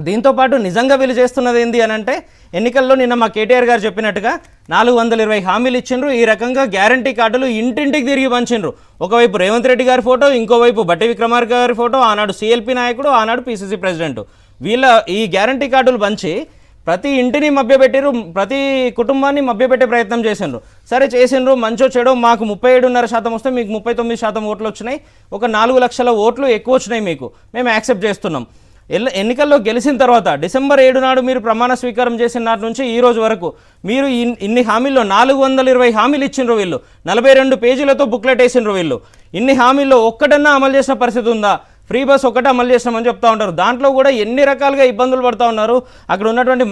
దీంతోపాటు నిజంగా వీళ్ళు చేస్తున్నది ఏంది అని అంటే ఎన్నికల్లో నిన్న మా కేటీఆర్ గారు చెప్పినట్టుగా 420 హామీలు ఇచ్చిండ్రు. ఈ రకంగా గ్యారంటీ కార్డులు ఇంటింటికి తిరిగి పంచిండ్రు. ఒకవైపు రేవంత్ రెడ్డి గారి ఫోటో, ఇంకోవైపు బట్టి విక్రమార్క గారి ఫోటో, ఆనాడు సిఎల్పి నాయకుడు, ఆనాడు పిసిసి ప్రెసిడెంట్. వీళ్ళ ఈ గ్యారంటీ కార్డులు పంచి ప్రతి ఇంటిని మభ్యపెట్టిరు, ప్రతి కుటుంబాన్ని మభ్యపెట్టే ప్రయత్నం చేసిండ్రు. సరే చేసిండ్రు, మంచో చెడో మాకు 37.5% వస్తే మీకు 39% ఓట్లు వచ్చినాయి, ఒక 4 లక్షల ఓట్లు ఎక్కువ వచ్చినాయి మీకు, మేము యాక్సెప్ట్ చేస్తున్నాం. ఎన్నికల్లో గెలిచిన తర్వాత డిసెంబర్ 7 నాడు మీరు ప్రమాణ స్వీకారం చేసిన నాటి నుంచి ఈ రోజు వరకు మీరు ఇన్ని హామీల్లో 420 హామీలు ఇచ్చిండ్రు వీళ్ళు, 42 పేజీలతో బుక్లెట్ వేసిండ్రు వీళ్ళు. ఇన్ని హామీల్లో ఒక్కటన్నా అమలు చేసిన పరిస్థితి ఉందా? ఫ్రీ బస్ ఒకటే అమలు చేసినామని చెప్తా ఉంటారు. దాంట్లో కూడా ఎన్ని రకాలుగా ఇబ్బందులు పడుతూ ఉన్నారు. అక్కడ ఉన్నటువంటి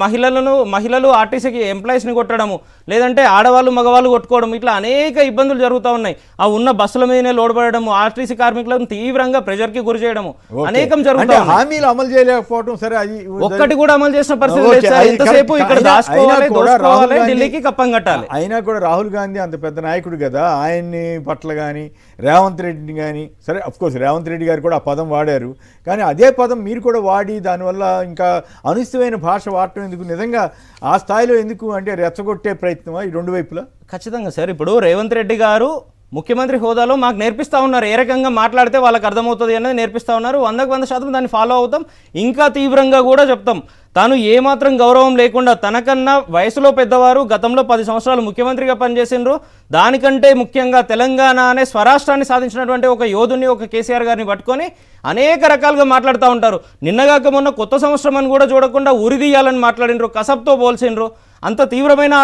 మహిళలు ఆర్టీసీకి ఎంప్లాయీస్ని కొట్టడము, లేదంటే ఆడవాళ్ళు మగవాళ్ళు కొట్టుకోవడం, ఇట్లా అనేక ఇబ్బందులు జరుగుతూ ఉన్నాయి. ఆ ఉన్న బస్సుల మీదనే లోడ్ పడడము, ఆర్టీసీ కార్మికులను తీవ్రంగా ప్రెజర్కి గురి చేయడము అనేకం జరుగుతుంది. హామీలు అమలు చేయలేకపోవడం సరే, అది ఒక్కటి కూడా అమలు చేసిన పరిస్థితి లేదు సార్. ఎంతసేపు ఇక్కడ దాచుకోవాలి, దోచుకోవాలి, ఢిల్లీకి కప్పం కట్టాలి. అయినా కూడా రాహుల్ గాంధీ అంత పెద్ద నాయకుడు కదా, ఆయన్ని పట్ల కానీ రేవంత్ రెడ్డిని కానీ, సరే అఫ్కోర్స్ రేవంత్ రెడ్డి గారు కూడా ఆ పదం వాడారు, కానీ అదే పదం మీరు కూడా వాడి దానివల్ల ఇంకా అనుచితమైన భాష వాడటం ఎందుకు? నిజంగా ఆ స్థాయిలో ఎందుకు అంటే రెచ్చగొట్టే ప్రయత్నమా ఈ రెండు వైపులా? ఖచ్చితంగా సార్. ఇప్పుడు రేవంత్ రెడ్డి గారు ముఖ్యమంత్రి హోదాలో మాకు నేర్పిస్తూ ఉన్నారు, ఏ రకంగా మాట్లాడితే వాళ్ళకి అర్థమవుతుంది అనేది నేర్పిస్తూ ఉన్నారు. 100% దాన్ని ఫాలో అవుతాం. ఇంకా తీవ్రంగా కూడా చెప్తాం. తాను ఏమాత్రం గౌరవం లేకుండా, తనకన్నా వయసులో పెద్దవారు గతంలో 10 సంవత్సరాలు ముఖ్యమంత్రిగా పనిచేసిండ్రు, దానికంటే ముఖ్యంగా తెలంగాణ అనే స్వరాష్ట్రాన్ని సాధించినటువంటి ఒక యోధుని, ఒక కేసీఆర్ గారిని పట్టుకొని అనేక రకాలుగా మాట్లాడుతూ ఉంటారు. నిన్నగాక మొన్న కొత్త సంవత్సరం అని కూడా చూడకుండా ఉరిదీయాలని మాట్లాడినరు, కసబ్తో పోల్చిండ్రు. అంత తీవ్రమైన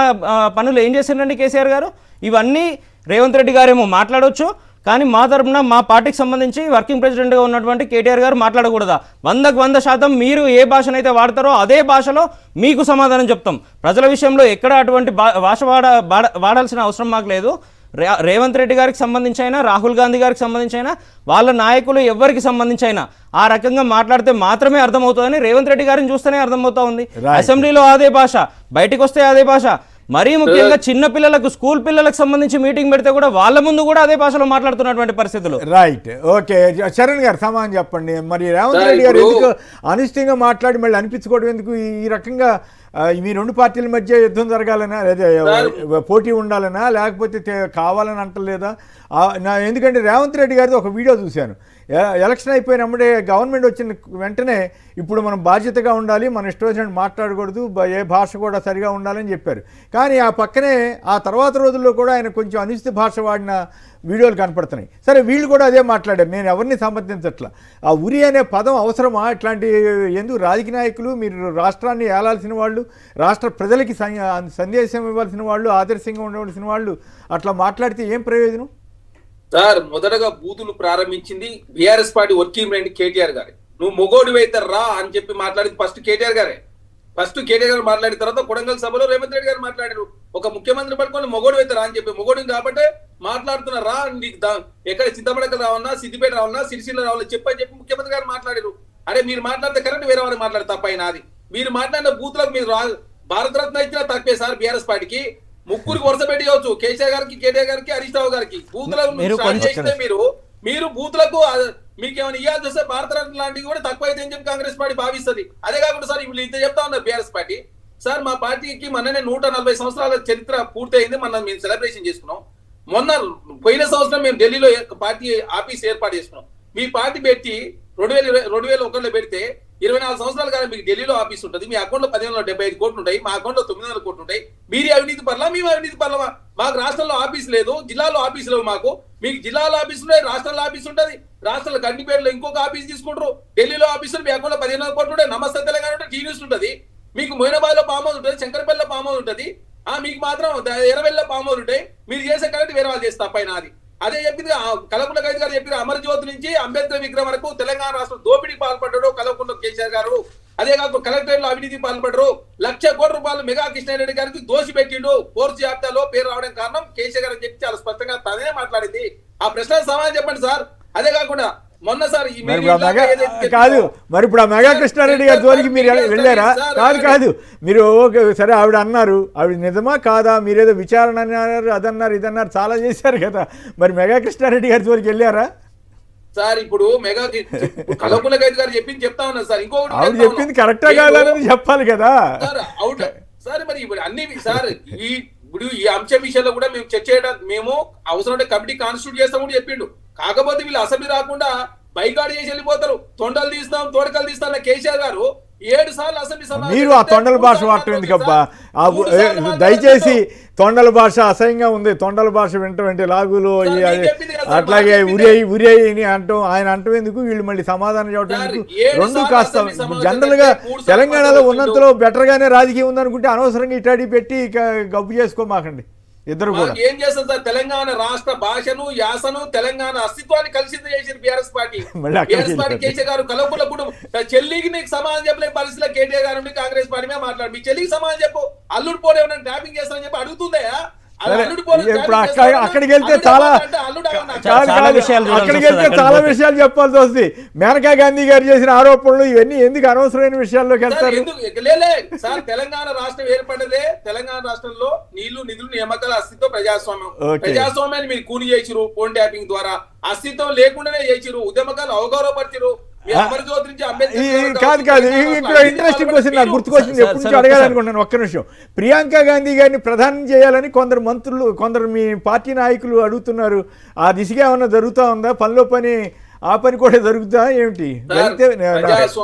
పనులు ఏం చేసిండ్రండి కేసీఆర్ గారు? ఇవన్నీ రేవంత్ రెడ్డి గారేమో మాట్లాడవచ్చు, కానీ మా తరపున మా పార్టీకి సంబంధించి వర్కింగ్ ప్రెసిడెంట్గా ఉన్నటువంటి కేటీఆర్ గారు మాట్లాడకూడదా? 100% మీరు ఏ భాషనైతే వాడతారో అదే భాషలో మీకు సమాధానం చెప్తాం. ప్రజల విషయంలో ఎక్కడ అటువంటి భాష వాడాల్సిన అవసరం మాకు లేదు. రేవంత్ రెడ్డి గారికి సంబంధించి అయినా, రాహుల్ గాంధీ గారికి సంబంధించి అయినా, వాళ్ళ నాయకులు ఎవరికి సంబంధించి అయినా ఆ రకంగా మాట్లాడితే మాత్రమే అర్థమవుతుందని రేవంత్ రెడ్డి గారిని చూస్తేనే అర్థమవుతా ఉంది. అసెంబ్లీలో అదే భాష, బయటకు వస్తే అదే భాష. మరీ ముఖ్యంగా చిన్న పిల్లలకు, స్కూల్ పిల్లలకు సంబంధించి మీటింగ్ పెడితే కూడా వాళ్ళ ముందు కూడా అదే భాషలో మాట్లాడుతున్నటువంటి పరిస్థితులు. Right, okay. చరణ్ గారు సమాధానం చెప్పండి. మరి రేవంత్ రెడ్డి గారు ఎందుకు అనిష్టంగా మాట్లాడి మళ్ళీ అనిపించుకోవడం ఎందుకు? ఈ రకంగా మీ రెండు పార్టీల మధ్య యుద్ధం జరగాలనా, లేదా పోటీ ఉండాలనా, లేకపోతే కావాలని అంటలేదా? ఎందుకంటే రేవంత్ రెడ్డి గారిది ఒక వీడియో చూశాను. ఎలక్షన్ అయిపోయినప్పుడే గవర్నమెంట్ వచ్చిన వెంటనే ఇప్పుడు మనం బాధ్యతగా ఉండాలి, మన ఇష్టం వచ్చినట్టు మాట్లాడకూడదు, ఏ భాష కూడా సరిగా ఉండాలని చెప్పారు. కానీ ఆ పక్కనే ఆ తర్వాత రోజుల్లో కూడా ఆయన కొంచెం అనుచిత భాష వాడిన వీడియోలు కనపడుతున్నాయి. సరే, వీళ్ళు కూడా అదే మాట్లాడారు. నేను ఎవరిని సమర్థించట్లా. ఆ ఉరి అనే పదం అవసరమా? ఇట్లాంటి ఎందుకు? రాజకీయ నాయకులు, మీరు రాష్ట్రాన్ని ఏలాల్సిన వాళ్ళు, రాష్ట్ర ప్రజలకి సందేశం ఇవ్వాల్సిన వాళ్ళు, ఆదర్శంగా ఉండవలసిన వాళ్ళు అట్లా మాట్లాడితే ఏం ప్రయోజనం? సార్, మొదటగా బూతులు ప్రారంభించింది BRS party working president KTR గారే. నువ్వు మొగోడు అవుతారు రా అని చెప్పి మాట్లాడింది ఫస్ట్ కేటీఆర్ గారే. కేటీఆర్ గారు మాట్లాడిన తర్వాత కొడంగల్ సభలో రేవంత్ రెడ్డి గారు మాట్లాడారు. ఒక ముఖ్యమంత్రి పట్టుకొని మొగోడు అవుతారా అని చెప్పి, మొగోడిని కాబట్టి మాట్లాడుతున్నారా, నీకు ఎక్కడ చింతపడక రావన్నా, సిద్దిపేట రావన్నా, సిరిసిల్ల రావాలని చెప్పని చెప్పి ముఖ్యమంత్రి గారు మాట్లాడారు. అరే, మీరు మాట్లాడితే కరెక్ట్, వేరే వారిని మాట్లాడితే తప్పైనా అది. మీరు మాట్లాడిన బూతులకు మీరు భారతరత్న ఇచ్చినా తప్పే సార్. బీఆర్ఎస్ పార్టీకి ముగ్గురికి వరుస పెట్టవచ్చు, కేసీఆర్ గారికి, కేటీఆర్ గారికి, హరీష్ రావు గారికి. బూతులకు మీరు బూతులకు మీకేమైనా ఇవ్వాల్సి వస్తే భారతరత్న లాంటివి కూడా తక్కువ అయితే అని చెప్పి కాంగ్రెస్ పార్టీ భావిస్తుంది. అదే కాకుండా సార్, ఇప్పుడు ఇంత చెప్తా ఉన్నారు బీఆర్ఎస్ పార్టీ. సార్, మా పార్టీకి మొన్ననే 140 సంవత్సరాల చరిత్ర పూర్తయింది. మొన్న మేము సెలబ్రేషన్ చేసుకున్నాం. మొన్న పోయిన సంవత్సరం మేము ఢిల్లీలో పార్టీ ఆఫీస్ ఏర్పాటు చేసుకున్నాం. మీ పార్టీ పెట్టి 2001లో పెడితే 24 సంవత్సరాలు కాదు మీకు ఢిల్లీలో ఆఫీస్ ఉంటుంది. మీ అకౌంట్ లో 1575 కోట్లు ఉంటాయి, మా అకౌంట్ లో 900 కోట్లు ఉంటాయి. మీరు అవినీతి పర్లా, మేము అవినీతి పర్లమా? మాకు రాష్ట్రంలో ఆఫీస్ లేదు, జిల్లాలో ఆఫీస్ లేవు. మాకు మీకు జిల్లాలో ఆఫీస్ ఉంటాయి, రాష్ట్రంలో ఆఫీస్ ఉంటుంది. రాష్ట్రంలో గండిపేటలో ఇంకొక ఆఫీస్ తీసుకుంటారు, ఢిల్లీలో ఆఫీసులు మీ అకౌంట్ లో 1500 కోట్లు ఉంటాయి. నమస్తే తెలంగాణ ఉంటుంది, టీ న్యూస్ ఉంటుంది. మీకు మొయినాబాద్ లో పామ్ హౌస్ ఉంటుంది, శంకరపల్లిలో పామ్ హౌస్ ఉంటుంది. మీకు మాత్రం 20లో పామ్ హౌస్ ఉంటాయి. మీరు చేసే కరెక్ట్ వేరే వాళ్ళు చేస్తా పైన అది. అదే చెప్పింది కల్వకుంట్ల కవిత గారు చెప్పిన అమరజ్యోతి నుంచి అంబేద్కర్ విగ్రహం వరకు తెలంగాణ రాష్ట్రం దోపిడీకి పాల్పడ్డాడు కల్వకుంట్ల కేసీఆర్ గారు. అదే కాకుండా కలెక్టరేట్ లో అవినీతికి పాల్పడ్డారు. 1,00,000 కోట్ల రూపాయలు మెగా కృష్ణారెడ్డి గారికి దోషి పెట్టిండు. ఫోర్స్ జాబితాలో పేరు రావడం కారణం కేసీఆర్ గారు చెప్పి చాలా స్పష్టంగా తనే మాట్లాడింది. ఆ ప్రశ్నకు సమాధానం చెప్పండి సార్. అదే కాకుండా మొన్న సార్ కాదు, మరి ఇప్పుడు ఆ మెగా కృష్ణారెడ్డి గారి జోలికి మీరు వెళ్ళారా? కాదు, మీరు సరే ఆవిడ అన్నారు, ఆవిడ నిజమా కాదా? మీరేదో విచారణ అన్నారు, అదన్నారు, ఇదన్నారు, చాలా చేశారు కదా. మరి మెగా కృష్ణారెడ్డి గారి జోలికి వెళ్ళారా సార్? ఇప్పుడు మెగా కల్వకుంట్ల కవిత గారు చెప్పింది చెప్తా ఉన్నా సార్. ఇంకొకటి ఆవిడ చెప్పింది కరెక్టా కాదని చెప్పాలి కదా సార్. మరి ఇప్పుడు అన్ని సార్ ఇప్పుడు ఈ అంశం విషయంలో కూడా మేము చర్చ చేయడం, మేము అవసరం ఉంటే కమిటీ కాన్స్టిట్యూట్ చేస్తాం కూడా చెప్పిండు. కాకపోతే వీళ్ళు అసెంబ్లీ రాకుండా బైకాట్ చేసి వెళ్ళిపోతారు. తొండలు తీస్తాం, తోడకలు తీస్తాం కేసీఆర్ గారు 7 సార్లు అసెంబ్లీ సమావేశం మీరు ఆ తొండల భాష వాడటం ఎందుకబ్బా? దయచేసి తొండల భాష అసహ్యంగా ఉంది. తొండల భాష వింటే లాగులు అట్లాగే ఉరేయి అంటాం, ఆయన అంటాం ఎందుకు, వీళ్ళు మళ్ళీ సమాధానం చెప్పడం ఎందుకు? రెండు కాస్త జనరల్ గా తెలంగాణలో ఉన్నంతలో బెటర్ గానే రాజకీయం ఉందనుకుంటే అనవసరంగా ఇటాడి పెట్టి గబ్బు చేసుకోమాకండి ఇద్దరు కూడా. ఏం చేస్తారు సార్, తెలంగాణ రాష్ట్ర భాషను యాసను తెలంగాణ అస్తిత్వాన్ని కలిసి చేసిన BRS party. BRS party KCR గారు కలవకుండా చెల్లికి నీకు సమాధానం చెప్పలేని పరిస్థితిలో కేటీఆర్ గారు ఉండి కాంగ్రెస్ పార్టీ మీద మాట్లాడు, మీ చెల్లికి సమాధానం చెప్పు, అల్లుడు పోటీ ఏమైనా ట్యాపింగ్ చేస్తారని చెప్పి అడుగుతుందా? అక్కడికి వెళ్తే చాలా విషయాలు చెప్పాల్సి వస్తుంది. మేనకా గాంధీ గారు చేసిన ఆరోపణలు ఇవన్నీ ఎందుకు అనవసరమైన విషయాల్లోకి వెళ్తారు? సార్ తెలంగాణ రాష్ట్రం ఏర్పడదే, తెలంగాణ రాష్ట్రంలో నీళ్లు నిధులు నియామకాల అస్తిత్వం ప్రజాస్వామ్యం. ప్రజాస్వామ్యాన్ని మీరు కూని చేసిరు ఫోన్ ట్యాపింగ్ ద్వారా, అస్తిత్వం లేకుండానే చేసిరు, ఉద్యమకాలు అవగౌరవపరిచిరు. కాదు ఇక్కడ ఇంట్రెస్టింగ్ క్వశ్చన్ నాకు గుర్తుకొచ్చింది, ఎప్పటి నుంచి అడగాలనుకుంటున్నాను. ఒక్క నిమిషం. ప్రియాంక గాంధీ గారిని ప్రధానం చేయాలని కొందరు మంత్రులు, కొందరు మీ పార్టీ నాయకులు అడుగుతున్నారు. ఆ దిశగా ఏమన్నా జరుగుతూ ఉందా? పనిలో పని ఆ పని కూడా జరుగుతా ఏమిటి?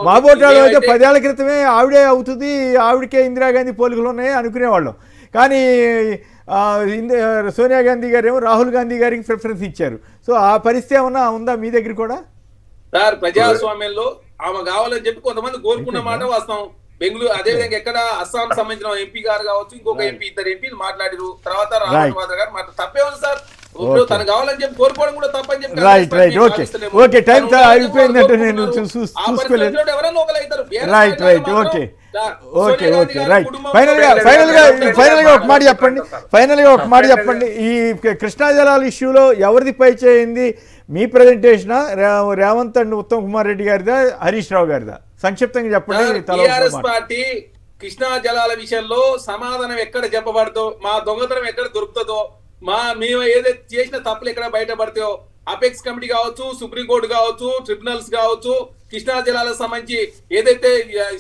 మాబోటాలో అయితే 10 ఏళ్ల క్రితమే ఆవిడే అవుతుంది, ఆవిడకే ఇందిరాగాంధీ పోలికలు ఉన్నాయి అనుకునేవాళ్ళం. కానీ సోనియా గాంధీ గారు ఏమో రాహుల్ గాంధీ గారికి ప్రిఫరెన్స్ ఇచ్చారు. సో ఆ పరిస్థితి ఏమన్నా ఉందా మీ దగ్గర కూడా? సార్ ప్రజాస్వామ్యంలో ఆమె కావాలని చెప్పి కొంతమంది కోరుకున్న మాట వాస్తవం. బెంగళూరు అదేవిధంగా ఎక్కడ అస్సాం సంబంధించిన ఎంపీ గారు కావచ్చు, ఇంకొక ఎంపీ, ఇద్దరు ఎంపీలు మాట్లాడారు. తర్వాత రాజమాత గారు మాట్లాడారు. తప్పే ఉంది సార్, తను కావాలని చెప్పి కోరుకోవడం కూడా తప్పని చెప్పి ఎవరన్నా ఒకరు ఫైనల్ గా ఒక మాట చెప్పండి. ఈ కృష్ణా జలాల ఇష్యూలో ఎవరిది పై చేయింది? మీ ప్రెజెంటేషన్ రేవంత్ అండ్ ఉత్తమ్ కుమార్ రెడ్డి గారిదా, హరీష్ రావు గారిదా? సంక్షిప్తంగా చెప్పండి. టీఆర్ఎస్ పార్టీ కృష్ణా జలాల విషయంలో సమాధానం ఎక్కడ చెప్పబడదో, మా దొంగతనం ఎక్కడ దొరుకుతుందో, మేము ఏదైతే చేసిన తప్పులు ఎక్కడ బయటపడతాయో, అపెక్స్ కమిటీ కావచ్చు, సుప్రీంకోర్టు కావచ్చు, ట్రిబ్యునల్స్ కావచ్చు, కృష్ణా జలాలకు సంబంధించి ఏదైతే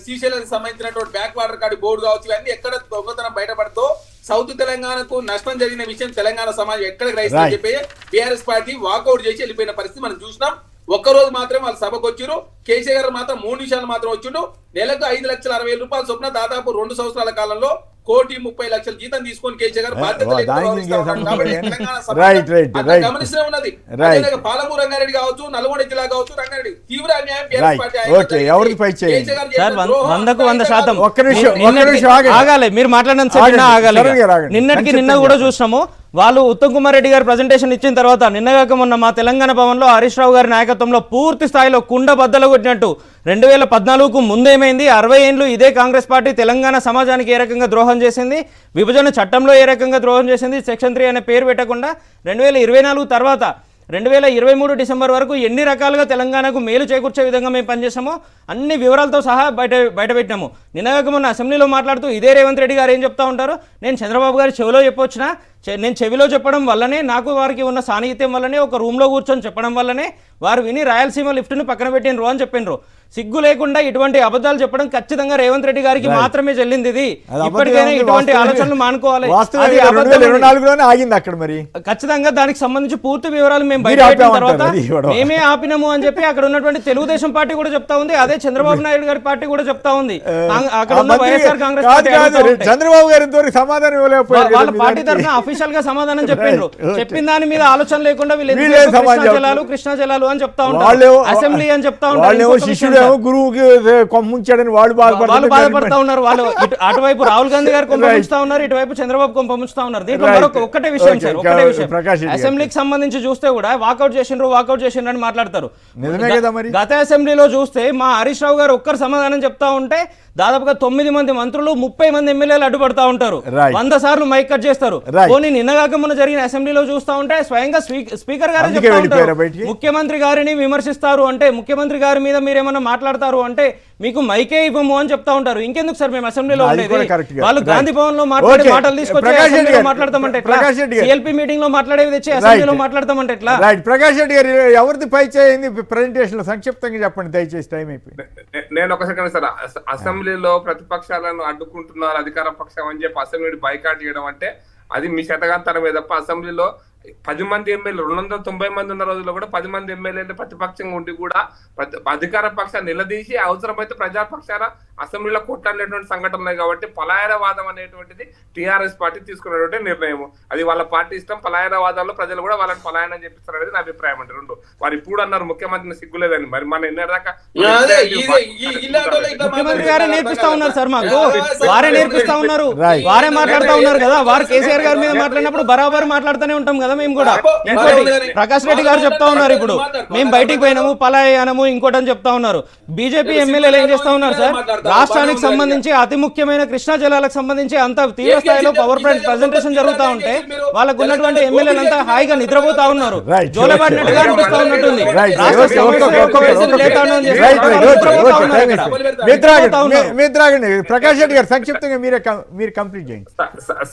శ్రీశైలానికి సంబంధించినటువంటి బ్యాక్ వాటర్ కార్డు బోర్డు కావచ్చు, ఇవన్నీ ఎక్కడ దొంగతనం బయటపడుతో సౌత్ తెలంగాణకు నష్టం జరిగిన విషయం తెలంగాణ సమాజం ఎక్కడ గ్రహిస్తుందని చెప్పి టీఆర్ఎస్ పార్టీ వాకౌట్ చేసి వెళ్ళిపోయిన పరిస్థితి మనం చూసినాం. ఒక్కరోజు మాత్రం వాళ్ళు సభకు వచ్చారు. కేసీఆర్ గారు మాత్రం 3 నిమిషాలు మాత్రం వచ్చిండు. నెలకు 5,60,000 రూపాయలు చొప్పున దాదాపు 2 సంవత్సరాల కాలంలో 1,30,00,000 జీతం తీసుకొని కేసీఆర్ గారు బాధ్యత గమనిస్తూనే ఉన్నది. పాలమూరు రంగారెడ్డి కావచ్చు, నల్గొండ జిల్లా కావచ్చు, రంగారెడ్డి తీవ్ర అన్యాయం. మీరు మాట్లాడినంత నిన్నటికి నిన్న కూడా చూసినాము. వాళ్ళు ఉత్తమ్ కుమార్ రెడ్డి గారు ప్రజెంటేషన్ ఇచ్చిన తర్వాత నిన్నగాక మొన్న మా తెలంగాణ భవన్ లో హరీష్ రావు గారి నాయకత్వంలో పూర్తి స్థాయిలో కుండ బద్దలు కొట్టినట్టు 2014కు ముందేమైంది, 60 ఏళ్ళు ఇదే కాంగ్రెస్ పార్టీ తెలంగాణ సమాజానికి ఏ రకంగా ద్రోహం చేసింది, విభజన చట్టంలో ఏ రకంగా ద్రోహం చేసింది, సెక్షన్ 3 అనే పేరు పెట్టకుండా 2024 తర్వాత 2023 డిసెంబర్ వరకు ఎన్ని రకాలుగా తెలంగాణకు మేలు చేకూర్చే విధంగా మేము పనిచేసామో అన్ని వివరాలతో సహా బయటపెట్టినాము. నిన్నగాక మొన్న అసెంబ్లీలో మాట్లాడుతూ ఇదే రేవంత్ రెడ్డి గారు ఏం చెప్తా ఉంటారు, నేను చంద్రబాబు గారి చెవిలో చెప్పొచ్చినా, నేను చెవిలో చెప్పడం వల్లనే, నాకు వారికి ఉన్న సాన్నిహిత్యం వల్లనే, ఒక రూమ్లో కూర్చొని చెప్పడం వల్లనే వారు విని రాయలసీమ లిఫ్ట్ను పక్కన పెట్టినరు అని చెప్పినరు. సిగ్గు లేకుండా ఇటువంటి అబద్ధాలు చెప్పడం ఖచ్చితంగా రేవంత్ రెడ్డి గారికి మాత్రమే చెల్లింది. ఇది ఇప్పటికైనా ఇటువంటి ఆలోచనలు మానుకోవాలి. ఖచ్చితంగా దానికి సంబంధించి పూర్తి వివరాలు మేము బయటపెట్టిన తర్వాత మేమే ఆపినాము అని చెప్పి అక్కడ ఉన్నటువంటి తెలుగుదేశం పార్టీ కూడా చెప్తా ఉంది, అదే చంద్రబాబు నాయుడు గారి పార్టీ కూడా చెప్తా ఉంది. అక్కడ ఉన్న వైఎస్ఆర్ కాంగ్రెస్ పార్టీ చంద్రబాబు గారి సమాధానం వాళ్ళ పార్టీ తరఫున అఫీషియల్ గా సమాధానం చెప్పిండ్రు. చెప్పిన దాని మీద ఆలోచన లేకుండా వీళ్ళు కృష్ణా జలాలు అని చెప్తా ఉంటారు, అసెంబ్లీ అని చెప్తా ఉంటారు. గురువుకి కొంపముంచాడని వాళ్ళు బాధపడతా ఉన్నారు. వాళ్ళు అటువైపు రాహుల్ గాంధీ గారు కొంపముంచుతా ఉన్నారు, ఇటువైపు చంద్రబాబు కొంపముంచుతా ఉన్నారు. దీంట్లో ఒక్కటే విషయం సార్, ఒకటే విషయం, అసెంబ్లీకి సంబంధించి చూస్తే కూడా వాకౌట్ చేసిండ్రు అని మాట్లాడతారు. గత అసెంబ్లీలో చూస్తే మా హరీష్ రావు గారు ఒక్కరు సమాధానం చెప్తా ఉంటే దాదాపుగా 9 మంది మంత్రులు 30 మంది ఎమ్మెల్యేలు అడ్డుపడతా ఉంటారు, 100 సార్లు మైక్ కట్ చేస్తారు. పోనీ నిన్నగాక మొన్న జరిగిన అసెంబ్లీలో చూస్తా ఉంటే స్వయంగా స్పీకర్ గారు చెప్తా ఉంటారు, ముఖ్యమంత్రి గారిని విమర్శిస్తారు అంటే, ముఖ్యమంత్రి గారి మీద మీరేమన్నా మాట్లాడతారు అంటే మీకు మైకే ఇవ్వము అని చెప్తా ఉంటారు. ఇంకెందుకు సార్ మేము అసెంబ్లీలో ఉండేది? వాళ్ళు గాంధీ భవన్ లో మాట్లాడే మాటలు తీసుకొచ్చి అసెంబ్లీలో మాట్లాడతామంటే ఎట్లా? సిఎల్పీ మీటింగ్ లో మాట్లాడేది తెచ్చి అసెంబ్లీలో మాట్లాడతామంటే ఎట్లా? ప్రకాష్ రెడ్డి గారు ఎవరిది పై చేయింది ప్రెజెంటేషన్ సంక్షిప్తంగా చెప్పండి దయచేసి, టైం అయిపోయింది. నేను ఒక సెకండ్ సార్, అసెంబ్లీలో ప్రతిపక్షాలను అడ్డుకుంటున్నారు అధికార పక్షం అని చెప్పి అసెంబ్లీని బైకాట్ చేయడం అంటే అది మీ శతగాంతరమే తప్ప అసెంబ్లీలో 10 మంది ఎమ్మెల్యేలు 290 మంది ఉన్న రోజుల్లో కూడా 10 మంది ఎమ్మెల్యేలు ప్రతిపక్షంగా ఉండి కూడా అధికార పక్షాన్ని నిలదీసి అవసరమైతే ప్రజాపక్షాన అసెంబ్లీలో కొట్లాడినటువంటి సంఘటనలు ఉన్నాయి. కాబట్టి పలాయనవాదం అనేటువంటిది టీఆర్ఎస్ పార్టీ తీసుకున్నటువంటి నిర్ణయం. అది వాళ్ళ పార్టీ ఇష్టం. పలాయనవాదాల్లో ప్రజలు కూడా వాళ్ళని పలాయనం చేపిస్తారు అనేది నా అభిప్రాయం. అంటే రెండు వారు ఇప్పుడు అన్నారు ముఖ్యమంత్రిని సిగ్గులేదని, మరి మన ఎన్నదాకా ముఖ్యమంత్రి గారే నేర్పిస్తా ఉన్నారు సార్, మాకు వారే నేర్పిస్తా ఉన్నారు, వారే మాట్లాడుతా ఉన్నారు కదా. వారు కేసీఆర్ గారి మీద మాట్లాడినప్పుడు బరాబర్ మాట్లాడుతూనే ఉంటాం కదా మేము కూడా. ఇంకోటి ప్రకాష్ రెడ్డి గారు చెప్తా ఉన్నారు, ఇప్పుడు మేము బయటికి పోయినాము పలాయనము ఇంకోటి అని చెప్తా ఉన్నారు. బీజేపీ ఎమ్మెల్యేలు ఏం చేస్తా ఉన్నారు సార్, రాష్ట్రానికి సంబంధించి అతి ముఖ్యమైన కృష్ణా జలాలకు సంబంధించి అంత తీవ్ర స్థాయిలో పవర్ ప్రెజెంటేషన్ జరుగుతా ఉంటే వాళ్ళకు ఉన్నటువంటి ఎమ్మెల్యేలు అంతా హాయిగా నిద్రపోతా ఉన్నారు, జోలబడినట్టుగా అనిపిస్తా ఉన్నట్టుంది. ప్రకాష్ రెడ్డి గారు సంక్షిప్తంగా మీరు కంప్లీట్ చేయండి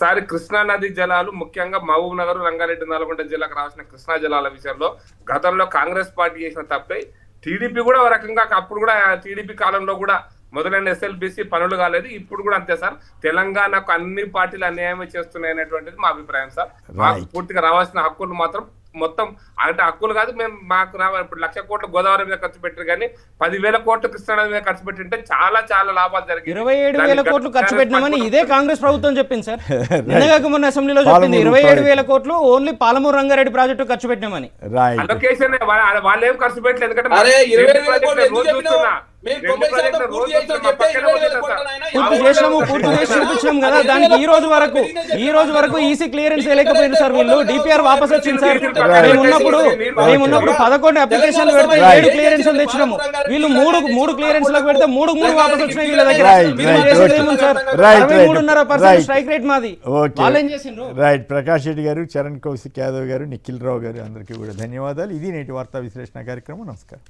సార్. కృష్ణా నది జలాలు ముఖ్యంగా మహబూబ్ నగర్, రంగారెడ్డి, నల్గొండ జిల్లాకు రావాల్సిన కృష్ణా జలాల విషయంలో గతంలో కాంగ్రెస్ పార్టీ చేసిన తప్పే టీడీపీ కూడా ఒక రకంగా అప్పుడు కూడా టీడీపీ కాలంలో కూడా మొదలైన ఎస్ఎల్బిసి పనులు కాలేదు. ఇప్పుడు కూడా అంతే సార్. తెలంగాణకు అన్ని పార్టీలు అన్యాయం చేస్తున్నాయి అనేటువంటిది మా అభిప్రాయం సార్. మాకు పూర్తిగా రావాల్సిన హక్కులు మాత్రం మొత్తం అంటే హక్కులు కాదు, మేము మాకు ఇప్పుడు 1,00,000 కోట్లు గోదావరి మీద ఖర్చు పెట్టారు కానీ 10,000 కోట్లు కృష్ణా మీద ఖర్చు పెట్టింటే చాలా చాలా లాభాలు జరిగాయి. 27,000 కోట్లు ఖర్చు పెట్టినామని ఇదే కాంగ్రెస్ ప్రభుత్వం చెప్పింది సార్. నిన్నగాక మొన్న అసెంబ్లీలో చెప్పింది 27,000 కోట్లు ఓన్లీ పాలమూరు రంగారెడ్డి ప్రాజెక్టు ఖర్చు పెట్టినామని. అలొకేషన్ వాళ్ళు ఏం ఖర్చు పెట్టలేదు. ఎందుకంటే పూర్తి చేసినాము, పూర్తి చేసి చూపించినాం కదా. దానికి ఈ రోజు వరకు ఈసీ క్లియరెన్స్ లేకపోయింది సార్. వీళ్ళు డిపిఆర్ వాపస్ వచ్చింది సార్. మేమున్నప్పుడు 11 అప్లికేషన్లు పెడితే 7 క్లియరెన్స్ తెచ్చినాము. వీళ్ళు మూడు క్లియరెన్స్ లకు పెడితే 3 వాపస్ వచ్చినాయి వీళ్ళ దగ్గర. సార్ 63.5% స్ట్రైక్ రేట్ మాది. వాళ్ళు ఏం చేసిండ్రు? రైట్. ప్రకాష్ రెడ్డి గారు, చరణ్ కౌశిక్ యాదవ్ గారు, నిఖిల్ రావు గారు అందరికీ కూడా ధన్యవాదాలు. ఇది నేటి వార్తా విశ్లేషణ కార్యక్రమం. నమస్కారం.